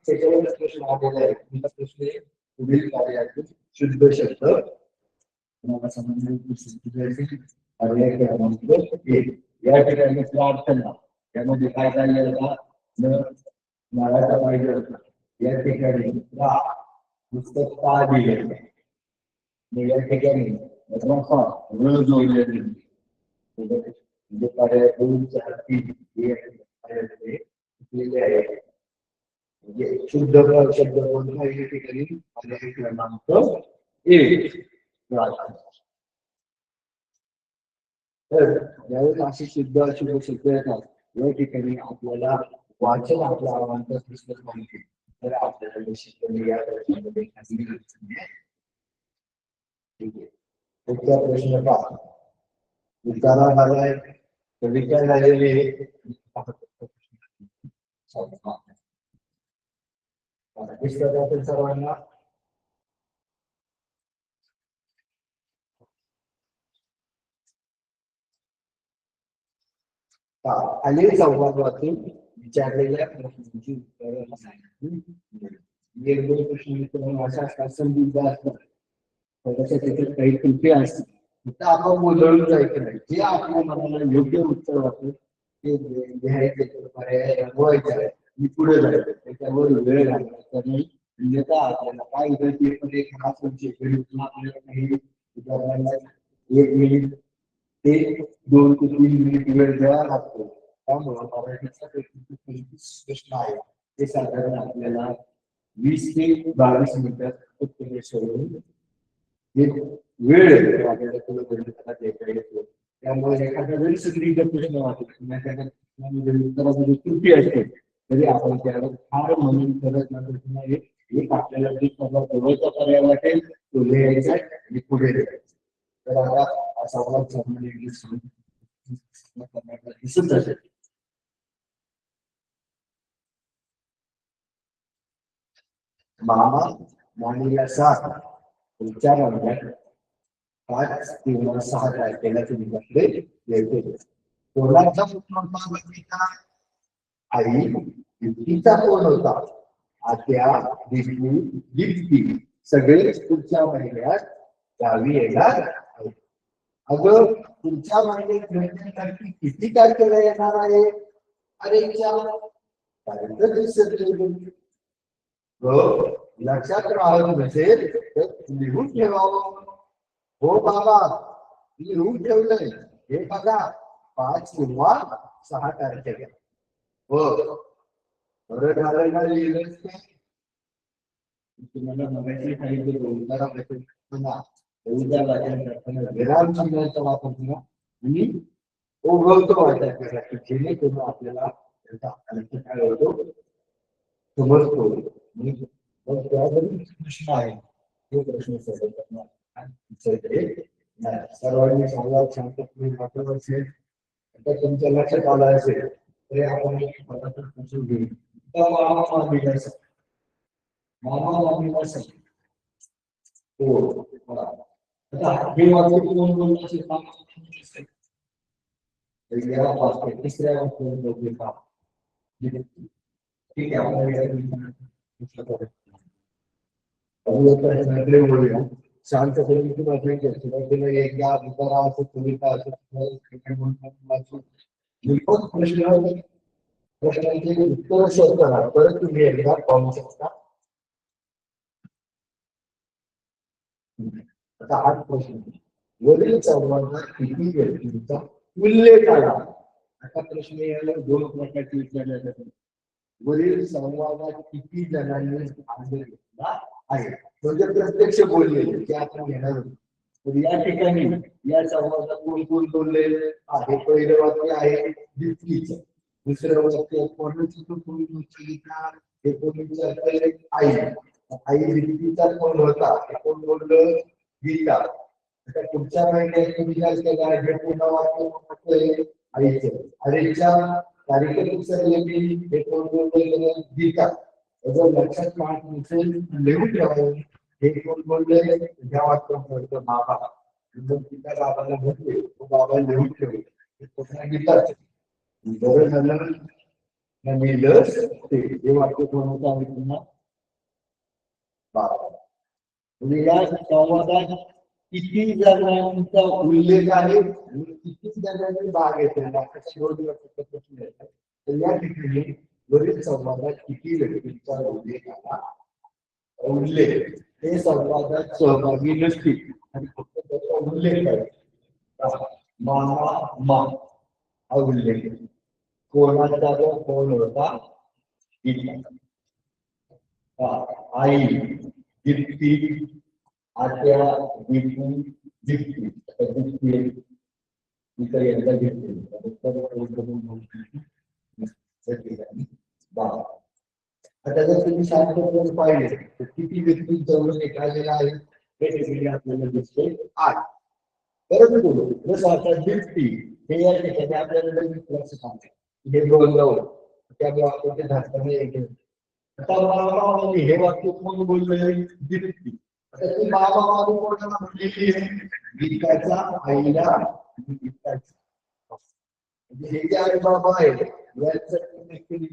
त्याच्यावरच प्रश्न आलेला आहे तुमचा प्रश्न आहे पुढील कार्यातून शुद्ध शब्द तुम्हाला समजून पर्याय क्रमांक 1 या ठिकाणी प्रार्थना त्यामध्ये काय झालेलं होता न मराठा पाहिजे होता या ठिकाणी पुस्तक का दिले या ठिकाणी रफा र जोडलेली म्हणजे पर्याय 2 4 3 दिलेले आहे म्हणजे शुद्ध शब्द कोणता या ठिकाणी पर्याय क्रमांक 1 तर यावेळेस अशी शुद्ध अशुद्ध शब्द येतात या ठिकाणी आपल्याला वाचन आपल्या आव्हानात दिसलं पाहिजे तर आपल्याला निश्चितपणे या प्रश्नामध्ये काही अडचण नाही. ठीक आहे पुढचा प्रश्न पहा विचारा झालाय विचार झालेले सर्वांना खालील संवादातून विचारलेल्या प्रश्नांची उत्तरं एक दोन प्रश्न अशा असतात संदिग्ध असतात त्याच्यात काही त्रुटी असतात फक्त आपण गोंधळून जायचं नाही जे आपल्या मनाला योग्य उत्तर वाटतं ते लिहायचं पर्याय रंगवायचा आहे आणि पुढे जायचं त्याच्यावर वेळ घालवायचा नाही अन्यथा आपल्याला काय होतं एक खास विषय आपल्याला काही विद्यार्थ्यांना 1 मिनिट ते 2 ते 3 मिनिट वेळ द्यावा लागतो त्यामुळे मराठीचा प्रश्न आहे ते साधारण आपल्याला 20 ते 22 मिनिटात उत्तर सोडवून वेळ आपल्याला देता येतो त्यामुळे एखाद्या वेळी सगळी प्रश्न वाटतो उत्तरामध्ये त्रुटी असते तरी आपण त्याला फार म्हणून करत नाही एक आपल्याला जे सर्वात जवळचा पर्याय वाटेल तो लिहायचा आणि पुढे द्यायचा तर आता संवाद साधण्यासाठी दिसत असेल मामा मामीला 7 तुमच्या वर्गात 5 किंवा 6 तारखेला तुमच्याकडे येते कोणाचा फोन होता आई युक्तीचा फोन होता आत्या दिसली दीप्ती सगळेच पुढच्या महिन्यात गावी येणार आहेत अगं पुढच्या महिन्यात भेटण्यासाठी किती तारखेला येणार आहे अरे लक्षात राहत नसेल तर लिहून ठेवावं हो बाबा लिहून ठेवलंय हे बघा 5 किंवा 6 तारखेला हो बरं झालं ना लिहिलंच ते तुम्हाला मगाशी सांगितलं विराम चिन्हाचा वापर करा आणि ओघवतो वाटत करा की जेणेकरून आपल्याला त्याचा अर्थ काय होतो समजतो प्रश्न आहे तो प्रश्न सर्वांनी संवाद शांतपणे वाटत असेल आता तुमच्या लक्षात आलं असेल तरी आपण घेऊ मामा मामीला हो हे वाक्य कोण बोलत असेल तिसऱ्या वाक्य ठीक आहे आपण बोलूया शांतपणे एकदा विचारा असं कविता असं प्रश्नांचे उत्तर शोधताना परत तुम्ही एकदा पाहू शकता आता 8 प्रश्न वरील संवादात किती व्यक्तींचा उल्लेख आला आता प्रश्न याला 2 प्रकारचे विचारले जातात वरील संवादात किती जणांनी भाग घेतला आहे म्हणजे प्रत्यक्ष बोललेले जे आपण घेणार होतो तर या ठिकाणी या संवादात कोण कोण बोललेले आहे पहिलं वाक्य आहे दीप्तीचं दुसरं वाक्य कोणाचं कोणी उच्चारिका हे कोणी विचारतंय आई दीप्तीचा कोण होता हे कोण बोललं गीता आता पुढच्या महिन्यात विचार केला हे पुन्हा वाक्य आईचं अरेच्या तारीख विसरलेली हे कोण बोललं गीता जर लक्षात माहित नसेल लिहून ठेवावं. हे कोण बोलले ह्या वाक्यात बाबा जर तिच्या बाबाला भेटले तो बाबा लिहून ठेवले कोणाला घेतात बरं झालं नाही लस ते हे वाक्य कोणाचं आहे पुन्हा बाबा. म्हणजे या संवादात किती जणांचा उल्लेख आहे आणि किती जणांची बाग येते प्रश्न येतात. तर या ठिकाणी वरील संवादात किती व्यक्तींचा उल्लेख आला उल्लेख हे संवादात सहभागी नसतील आणि फक्त त्याचा उल्लेख आहे मामा मा हा उल्लेख कोणाचा जो कोण होता आई दीप्ती आत्या दीपू दीप्ती दीप्ती इतर यांचा आता जर तुम्ही शांत पाहिले तर किती व्यक्ती जवळ निघालेला आहे हे आपल्याला दिसते आठ. परंतु जसं आता दीप्ती हे या ठिकाणी आपल्याला लक्ष सांगते हे बोललं त्यामुळे आपण ते धाडताना आता बाबा हे वाक्य कोण बोललंय दीप्ती. आता ती बाबा बाबू कोणाला म्हणलेली आहे गीताच्या आईला हे जे आई बाबा आहे याचं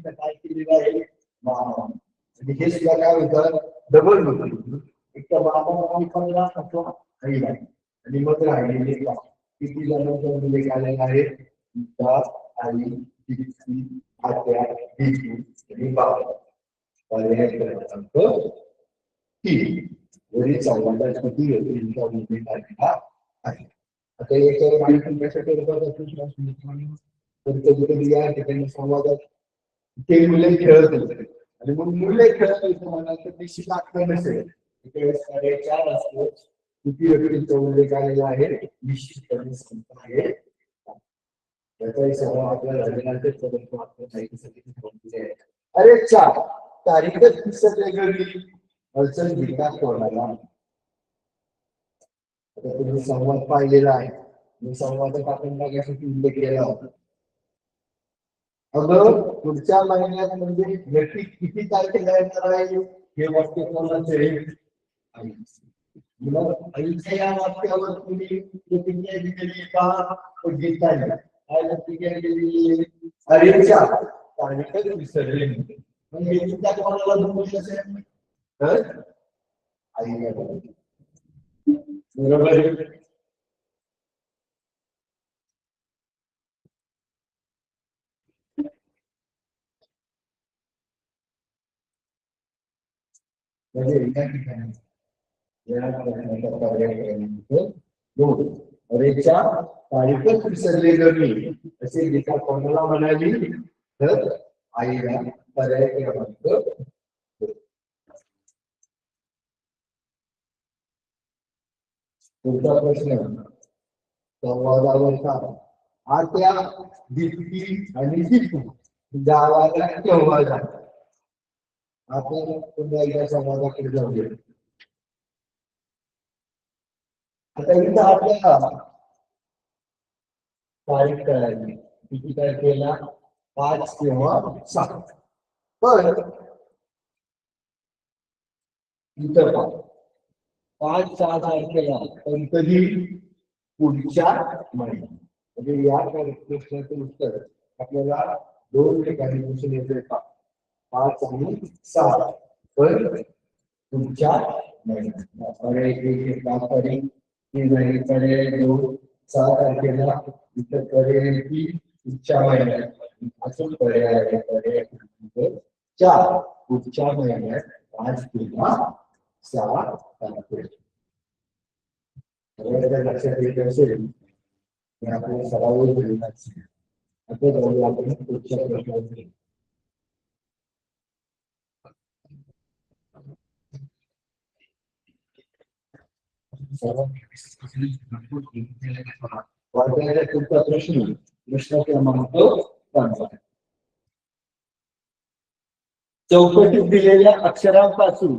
काय केलेलं आहे बाबा आणि हे सुद्धा काय होतं डबल होतं एक तर बाबा पडला अथवा आईला आणि मग राहिलेले किती जणांचा उल्लेख आलेला आहे गीता आई दीप्ती आत्या दीपू आणि बाबा. पर्याय क्रमांक 3 वरील संवादात किती व्यक्तींचा उल्लेख आलेला आहे. आता याच्यावर माहिती कशासाठी कधी कधी या ठिकाणी संवादात ते मुले खेळत होते आणि मग मुले खेळत होते म्हणाल तर निश्चित आठवण नसेल त्यावेळेस 4:30 असतो किती व्यक्तींचा उल्लेख आलेला आहे निश्चितपणे संख्या आहे. त्याचाही सर्व आपल्या राजनाथच माहितीसाठी आहे. अरे 4 तारीखच विसरले गेली अडचण विकास कोणाला. आता तुम्ही संवाद पाहिलेला आहे संवादात आपण बघण्यासाठी उल्लेख केला होता. अगं पुढच्या महिन्यात म्हणजे व्यक्ती किती तारखेला येणार आहे हे वाक्य कोणाचं आहे मग आईच्या या वाक्यावर तुम्ही प्रतिक्रिया दिलेली का गीताने काय प्रतिक्रिया दिलेली अरेच्या तारीखच विसरले म्हणजे गीता कोणाला बोलली असेल तर आईला बरोबर आहे. म्हणजे या ठिकाणी अरेच्या तारीखच विसरले गणी असे गीता कोणाला म्हणाली तर आईला. पर्याय क्रमांक 2. पुढचा प्रश्न संवादावरचा आत्या दीप्ती आणि दीपू गावाला केव्हा जातात. आपण पुन्हा एकदा संवादाकडे जाऊया. आता इथं आपल्याला तारीख कळाली किती तारखेला 5 किंवा 7 पण इथं 5-6 तारखेला पण कधी पुढच्या महिन्यात म्हणजे या प्रश्नाचं उत्तर आपल्याला 2 ठिकाणी दिसून येते 5 आणि 6 पण पुढच्या महिन्यात. पर्याय 5 तारीख 2 6 तारखेला इतर पर्याय की पुढच्या महिन्यात अजून पर्याय आहे. पर्याय 4 पुढच्या महिन्यात 5 किंवा 6 तारखेला. लक्षात येत असेल आपण सराव आता जाऊया आपण पुढच्या प्रश्नाकडे. पुढचा प्रश्न क्रमांक 5. चौकटीत दिलेल्या अक्षरांपासून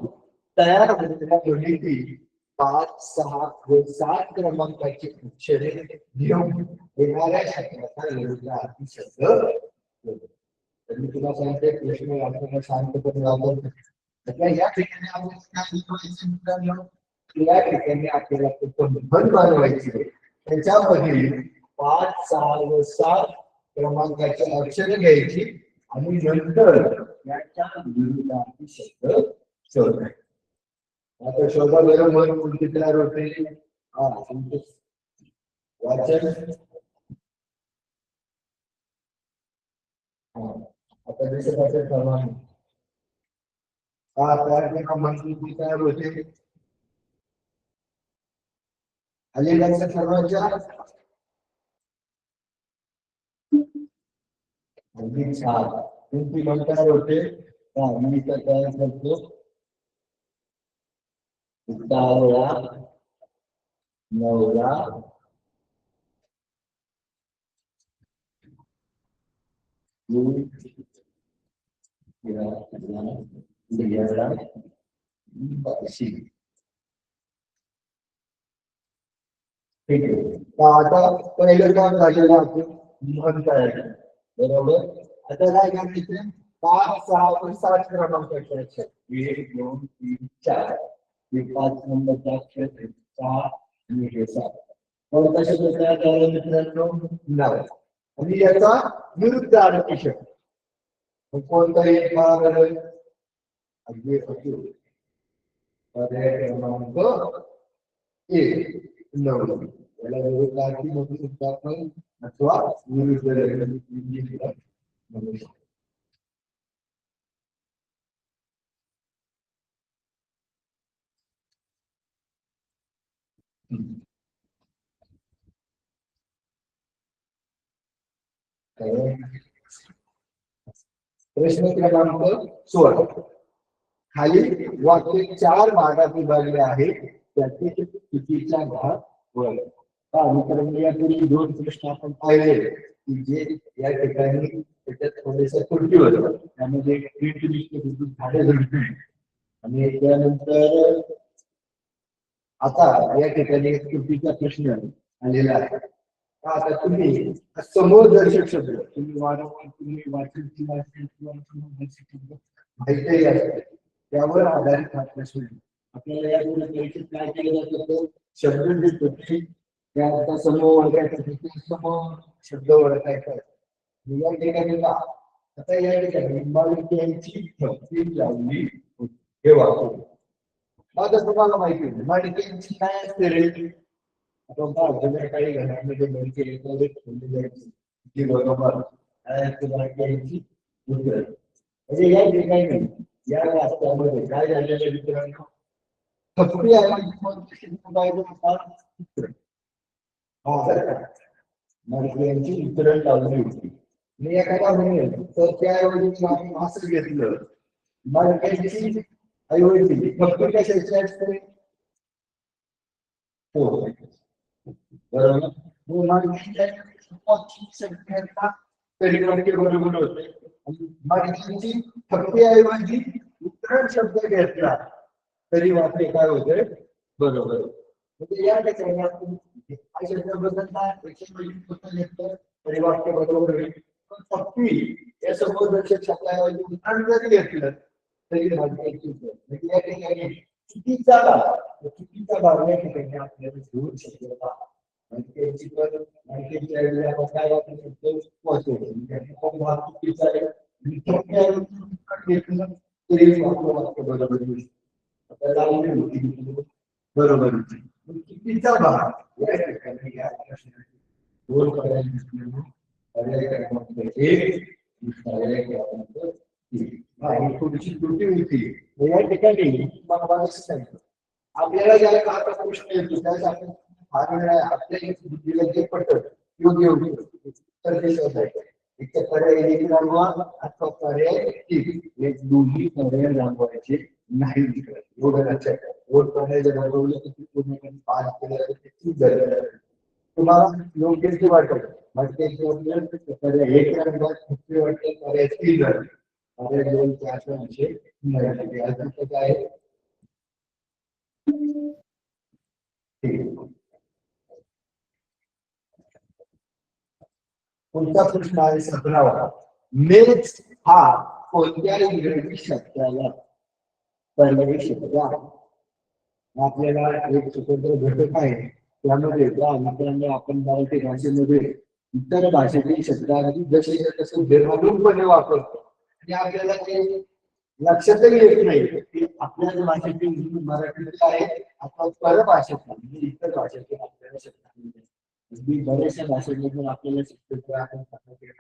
तयार झालेल्या ध्वनीतील 5, 6 व 7 क्रमांकाची अक्षरे घेऊन येणाऱ्या शब्दाचा शब्द तर मी तुला सांगते प्रश्न वाचताना शांतपणे वाचत. या ठिकाणी आपण काय शिकवायचं मित्रांनो, या ठिकाणी आपल्याला फक्त बंद बनवायची आहे. त्याच्यामध्ये 5, 6 व 7 क्रमांकाची अक्षरे घ्यायची आणि नंतर याच्या विरुद्धार्थी शब्द शोधायचे. आता शोधा बरं मन कोणती तयार होते. वाचन. आता दिसत असेल सर्वांना. माहिती तयार होते. आलेल्या सर्वांच्या अगदी छान. कोणती मन तयार होते. मी तर तयार करतो. उतावळा, नवरा, ठीक आहे. आता पहिलं काम झालेलं आपण मन तयार केलं. बरोबर. आता काय करायचं. 5, 6 व 7 क्रमांकाचे अक्षर. 1, 2, 3, 4. हे 5 नंबरचे अक्षर 6 आणि हे 7. कोणता शब्द तयार झाला मित्रांनो. नाव. आणि याचा विरुद्ध अर्थी शब्द कोणताही अगदी पर्याय क्रमांक 1 नवरा. याला विरुद्ध अर्थी म्हणू शकतो आपण अथवा विरुद्ध म्हणू शकतो. प्रश्न क्रमांक 16. खाली वाक्य 4 भागात विभागले आहे. त्यातील चुकीचा भाग ओळखा. मित्रांनो यापूर्वी 2 प्रश्न आपण पाहिले की जे या ठिकाणी त्याच्यात थोडेसे त्रुटी होत्या. त्यामध्ये झाडे झुडपे आणि त्यानंतर आता या ठिकाणी एक त्रुटीचा प्रश्न आलेला आहे. आता तुम्ही समोर दर्शक शब्द तुम्ही वारंवार तुम्ही वाचन किंवा माहिती असते त्यावर आधारित हा प्रश्न. आपल्याला यापुढे परीक्षेत काय केलं जातं. शब्द जे त्याचा समूह ओळखायचा समूह शब्द ओळखायचा. या ठिकाणी आता या ठिकाणी मालिकेची थप्पी लावली हे वाक्य. आता तुम्हाला माहिती आहे मालिकेची काय असते रे. आपण काही घरामध्ये मालिके ठेवली जायची ती बरोबर मालिकेची म्हणजे या ठिकाणी या वाक्यामध्ये काय झालेलं मित्रांनो. थप्पी मालिकेची वितरण लावली होती. मी एखादा म्हणेल तर त्याऐवजी आम्ही असं घेतलं मालिकेची ऐवजी थप्पी कशाची असते. हो बरोबर. तरी बरोबर होते. मालिकेची थप्पीऐवजी वितरण शब्द घेतला तरी वाक्य काय होते बरोबर. म्हणजे या ठिकाणी आपण शब्द बदलता घेतलं तरी वाक्य बरोबर होईल. थप्पी या समोर शब्दाऐवजी वितरण जरी घेतलं तरी वाक्य म्हणजे या ठिकाणी चुकीचा भाग या ठिकाणी आपल्याला घेऊ शकतो. माहितीची पण माहितीच्या ऐवजी आपण काय वापरू शकतो चुकीचा आहे तरी वाक्य बरोबर होईल. बरोबर चुकीचा भाग या ठिकाणी या प्रश्नाची 2 पर्याय पर्याय क्रमांक 1 पर्याय क्रमांक 3. थोडीशी त्रुटी होती या ठिकाणी आपल्याला ज्या आता प्रश्न येतो त्यास आपण फार वेळा आपल्या बुद्धीला जे पडतं योग्य होतं तर ते शोधायचं. एक पर्याय 1 रांगवा अथवा पर्याय 3 हे दोन्ही पर्याय रांगवायचे नाही. एवढं लक्षात ठेवा. 2 पर्याय जर रांगवले तर ते पूर्णपणे पास केलं तर ते चूक झालेलं आहे. तुम्हाला योग्य ते वाटत म्हणजे पर्याय 1 रांगवा वाटतं पर्याय 3 झाले पर्याय 2 4 विषय मराठी काय कोणता प्रश्न आहे 17वा. मेच हा कोणत्याही इंग्रजी शब्दाला पर्यायी शब्द आहे. आपल्याला एक स्वतंत्र घटक आहे त्यामध्ये मित्रांनो आपण मराठी भाषेमध्ये इतर भाषेतील शब्दांची जसे तसे बेमालूमपणे वापरतो आणि आपल्याला ते लक्षातही येत नाही की आपल्याच भाषेतील मराठीत आहे आता परभाषेत म्हणजे इतर भाषेतील आपल्याला शब्द बऱ्याचशा भाषेमधून आपल्याला शिकतो आपण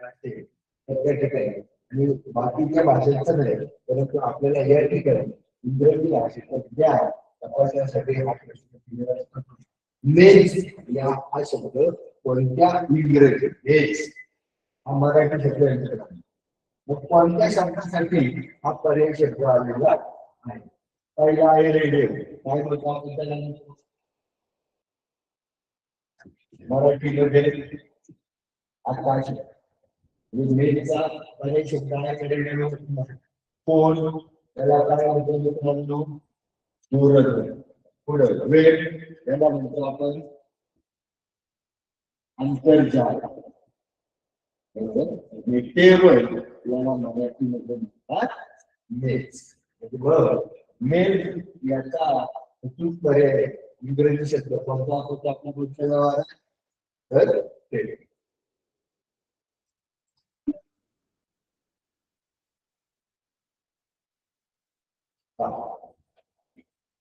असते तर त्या ठिकाणी आणि बाकीच्या भाषेचं नाही परंतु आपल्याला या ठिकाणी इंग्रजी भाषेचा ज्ञान तपासण्यासाठी हा प्रश्न मेज या हा शब्द कोणत्या इंग्रजी मेज हा मराठी शब्द आहे. मग कोणत्या शब्दासाठी हा पर्याय शब्द आलेला आहे. पहिला आहे रेडिओ काय बोलतो आपण त्याला मराठीमध्ये आकाश मेजचा पर्याय शब्द आहे रेडिओ. फोन त्याला काय म्हणतो मित्रांनो दूरध्वनी. पुढं वेळ याला म्हणतो आपण अंतर्जाल. टेबल याला मराठीमध्ये म्हणतात मेज. मेज याचा अचूक पर्याय इंग्रजी शब्द कोणता होता आपण पुढच्या गावाला तर टेबल.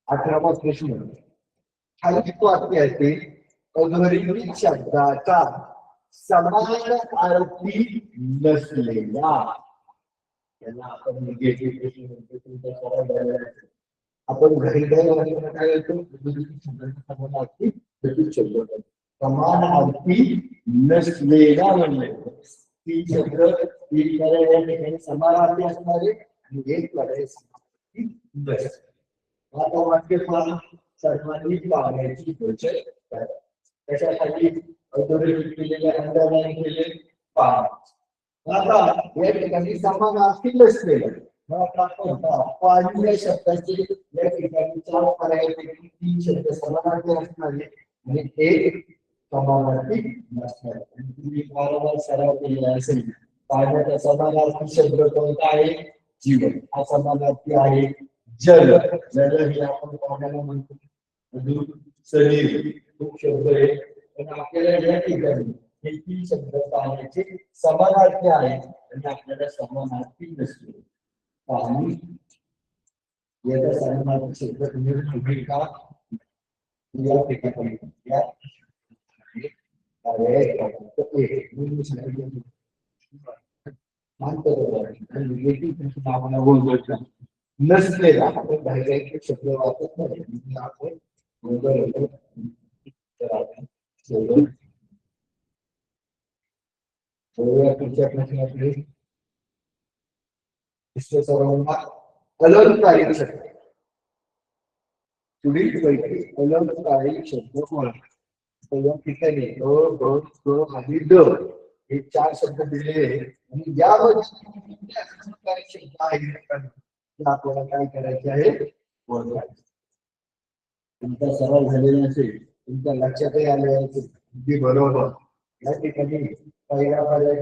अठरावा प्रश्न खालील वाक्यातील अधोरेखित शब्दाचा समान अर्थी नसलेला याला आपण निगेटिव्ह प्रश्न म्हणतो. तुमचा सराव झालेला आहे. आपण घरी काय समान अर्थी शब्द समान अर्थी नसलेला म्हणले तीन शब्द तीन पर्याय समानार्थी असणारे आणि एक पर्याय समानार्थी नसणारे. आता वाक्य फार सर्वांनी पाहण्याची बचत करा. त्याच्यासाठी अधोरेखित केलेले अंडरलाईन केले पहा. आता या ठिकाणी समानार्थी नसलेले पाहिलेल्या शब्दाचे या ठिकाणी चार पर्यायापैकी तीन शब्द समानार्थी असणारे आणि एक समानार्थी नसणारे. तुम्ही वारंवार सराव केलेला असेल पाण्याचा समानार्थी शब्द कोणता आहे जीवन हा समानार्थी आहे. जल जल हे आपण पाण्याला म्हणतो. अजून शरीर खूप शब्द आहे पण आपल्याला या ठिकाणी हे तीन शब्द पाण्याचे समानार्थी आहेत आणि आपल्याला समानार्थी नसतो. पाणी याचा समानार्थी शब्द तुम्ही का या ठिकाणी या नसलेला आपण बाहेर शब्द वापरत नाही आपण पुढच्या प्रश्नाकडे अलंकारिक शब्द पुढीलपैकी अलंकारिक शब्द कोणता या ठिकाणी अ ब क आणि ड हे चार शब्द दिलेले आहेत आणि यामध्ये अलंकारिक शब्द आहेत आपल्याला काय करायचे आहे ओळखायचे. तुमचा सराव झालेला असेल तुमच्या लक्षातही आले असेल की बरोबर या ठिकाणी पहिला पर्याय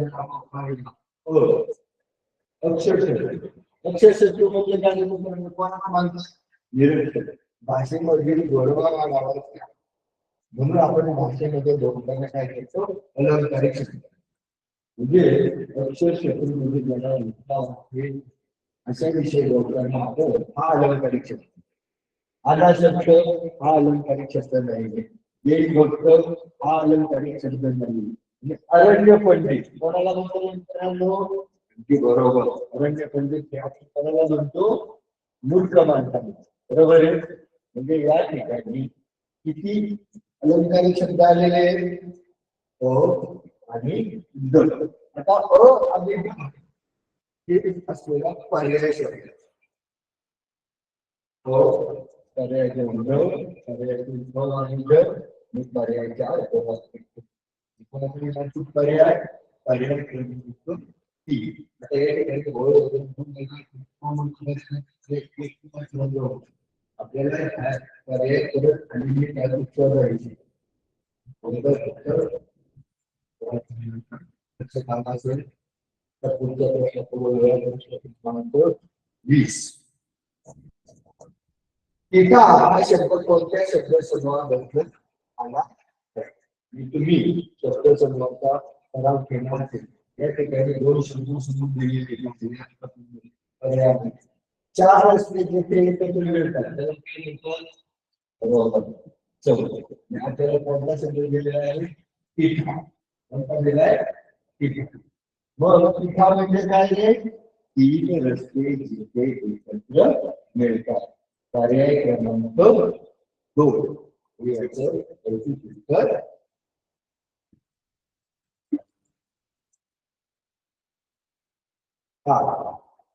अक्षरशः म्हणजे काय कोणाला मानतात निरक्षर भाषेमधील गोडवा वाढवायचा म्हणून आपण भाषेमध्ये बोलताना काय करतो अलंकारिक शब्द म्हणजे अक्षरशः म्हणजे अशा विषय बोलताना आपण हा अलंकारिक शब्द. आधा शब्द हा अलंकारिक शब्द नाही. एक भक्त हा अलंकारिक शब्द नाही. अरण्य पंडित कोणाला म्हणतो मित्रांनो बरोबर अरण्य पंडित कोणाला म्हणतो मूर्ख माणसाला बरोबर आहे. म्हणजे या ठिकाणी किती अलंकारिक शब्द आलेले आणि द. आता अ आणि असलेला पर्याय शब्द पर्यायाचे पर्यायाच्या पर्याय पर्याय आपल्याला पर्याय करत आणि त्यात उत्तर द्यायचे काम असेल तर पुढच्या प्रश्नाचं बोलूया. प्रश्न क्रमांक 20. टीका हा शब्द कोणत्या शब्दसमूहाबद्दल आला आहे? तुम्ही शब्दसमूहाचा सराव केला असेल. या ठिकाणी 2 शब्दसमूह दिलेले आहेत. पर्याय 4 असले जिथे एकत्र मिळतात त्याला काय म्हणतात? बरोबर. चौरस. आपल्याला कोणता शब्द दिलेला आहे? टीका. कोणता दिला आहे? टीका. मग टीका म्हणजे काय आहे? 3 रस्ते जिथे एकत्र मिळतात. पर्याय क्रमांक 2. याचं उत्तर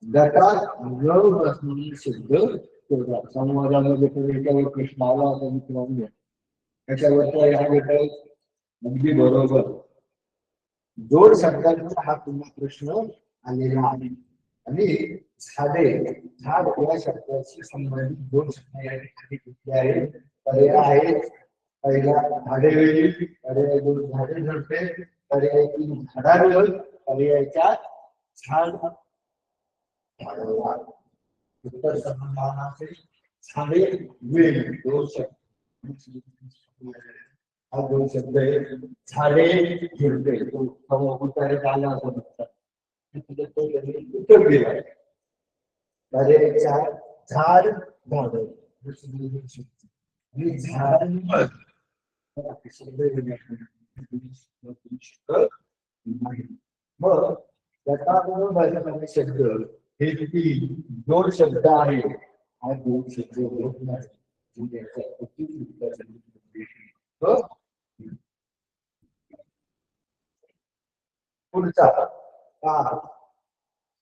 गटात न बसणारे शब्द शोधा. संवादामध्ये एकावर प्रश्न आला होता मित्रांनो. त्याच्यावर हा गट अगदी बरोबर. जोड शब्दांचा हा पुन्हा प्रश्न आलेला आहे. आणि झाडे, झाड या शब्दाशी संबंधित 2 शब्द या ठिकाणी घेतले आहेत. पर्याय आहे पहिला झाडे, पर्याय 2 झाडे झडते, पर्याय 3 झाडावर, पर्याय 4 झाड. उत्तर समानार्थी झाडे वेल 2 शब्द. हा 2 शब्द आहे. झाडे झुडपे तो उत्तर आला होता. उत्तर दिलं. पर्याय 4 झाड झाड आणि झाडांवर मग गटाबरोबर भाजपचे शब्द हे किती 2 शब्द आहेत. हा 2 शब्द होत नाही. पुढचा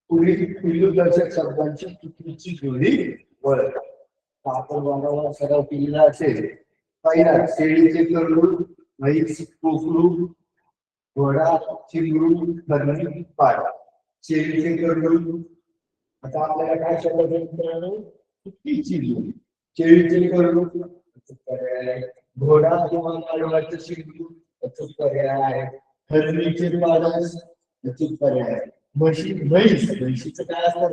पूर्वीदर्शक शब्दांची चुकीची जोडी ओळख. आपण वारंवार सराव केलेला असेल. पहिला शेळीचे करडू, म्हैस कोकरू, घोडा चिंगरू, हरणी पाड. शेळीचे करडू. आता आपल्याला काय शब्द मित्रांनो? चुकीची जोडी. शेळीचे करडू पर्याय, घोडा किंवा मालवाचं शिंगरू अचूक पर्याय आहे. हरणीचे पाडस अचूक पर्याय. म्हशी म्हशीचं काय असतं?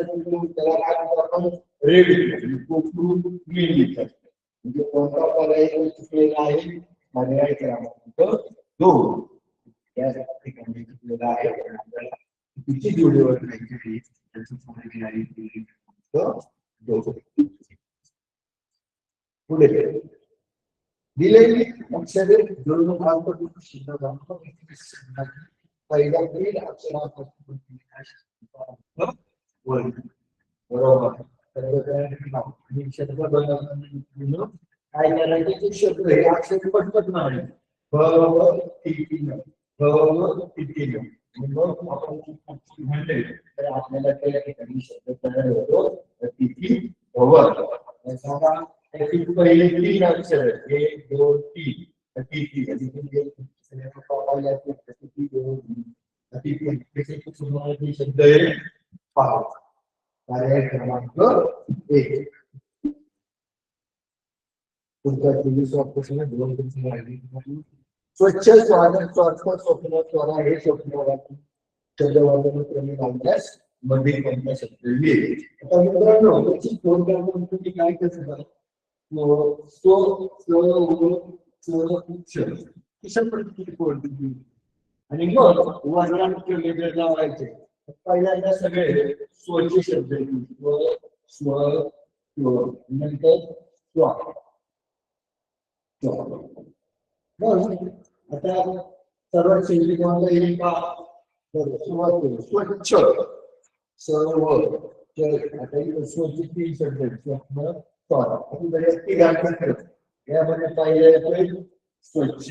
त्याला काय आपण रेडी कोकरू मेंढी करतो. म्हणजे कोणता पर्याय चुकलेला आहे? पर्याय क्रमांक 2 या ठिकाणी चुकलेला आहे. आपल्याला किती जोडीवर राहायची त्याचं सांगितलं आहे. पुढे दिलेली अक्षरे जोडून पहिल्या 3 अक्षरापासून बरोबर. काय करायचे? शब्द हे अक्षर पटपट नाही. मग आपण म्हणले तर आपल्याला त्या ठिकाणी शब्द तयार होतो. पहिले 3 अक्षर 1 2 3 शब्द पहा. पर्याय क्रमांक 1. स्वच्छ स्वागत स्वप्न स्वरा हे स्वप्न शब्दवर्धन क्रमी लावल्यास मध्ये कोणता शब्द लिहिल. आता मित्रांनो त्याची तुम्ही काय कसं आणि मग वर्णांक वेगळे लावायचे. पहिल्यांदा सगळे स्वचे शब्द नंतर स्वा. आता सर्वात शेवटी कोणता येईल का? स्वच्छ सर्व. आता स्वच्छ 3 शब्द स्वप्न यामध्ये पहिला येतोय स्वच्छ,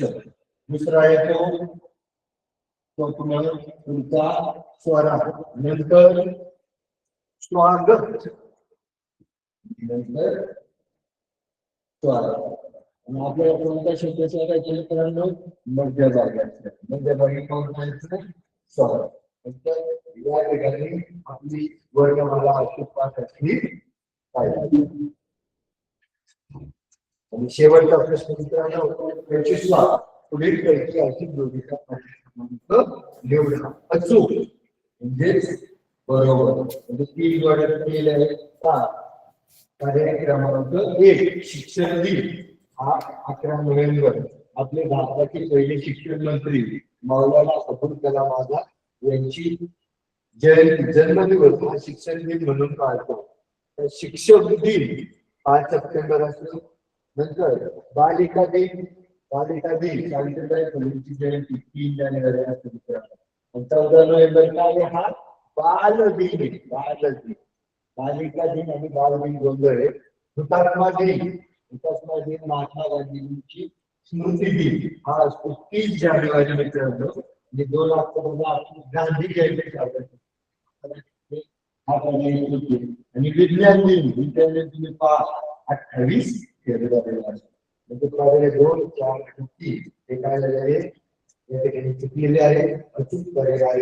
दुसरा येतो स्वप्न, पुढचा स्वरा, नंतर स्वागत, नंतर स्वरा. आणि आपल्याला कोणता शब्द शोधायचा मित्रांनो? मध्यभागी. मध्यभागी कोणता येतो? स्वरा. या ठिकाणी आपली वर्णमाला अचूक असली पाहिजे. आणि शेवटचा प्रश्न मित्रांनो 25वा पुढील पैकी अचूक जोडीचा निवडा. अचूक म्हणजेच बरोबर म्हणजे 3 जोड्या केल्या आहेत 7. पर्याय क्रमांक 1 शिक्षण दिन हा 11 नोव्हेंबर आपले भारताचे पहिले शिक्षण मंत्री मौलाना अबुल कलाम आझाद यांची जयंती जन्मदिवस हा शिक्षण दिन म्हणून पाळतो. तर शिक्षक दिन 5 सप्टेंबर असतो. नंतर बालिका दिन सावित्रीबाई फुलेंची जयंती 3 जानेवारी असते मित्रांनो. 14 नोव्हेंबर काय हा बाल दिन आहे. बालिका दिन आणि बाल दिन गोंधळ आहे. हुतात्मा दिन महात्मा गांधींची स्मृती दिन हा असतो 30 जानेवारी मित्रांनो. म्हणजे 2 ऑक्टोबरला आपण गांधी जयंती साजरी करतो. आणि विज्ञान दिन 28 फेब्रुवारीला असतो. म्हणजे पर्याय 2, 4 आणि 3 हे काय झाले या ठिकाणी चुकलेले आहे. अचूक पर्याय आहे.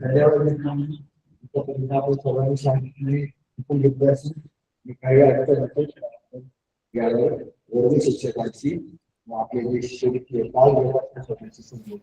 धन्यवाद मित्रांनो. आपण सर्वांनी सांगितले काही अडचण असेल यावर वर्ग शिक्षकांची आपले जे शिक्षक काय व्यवस्था स्वतःची समजून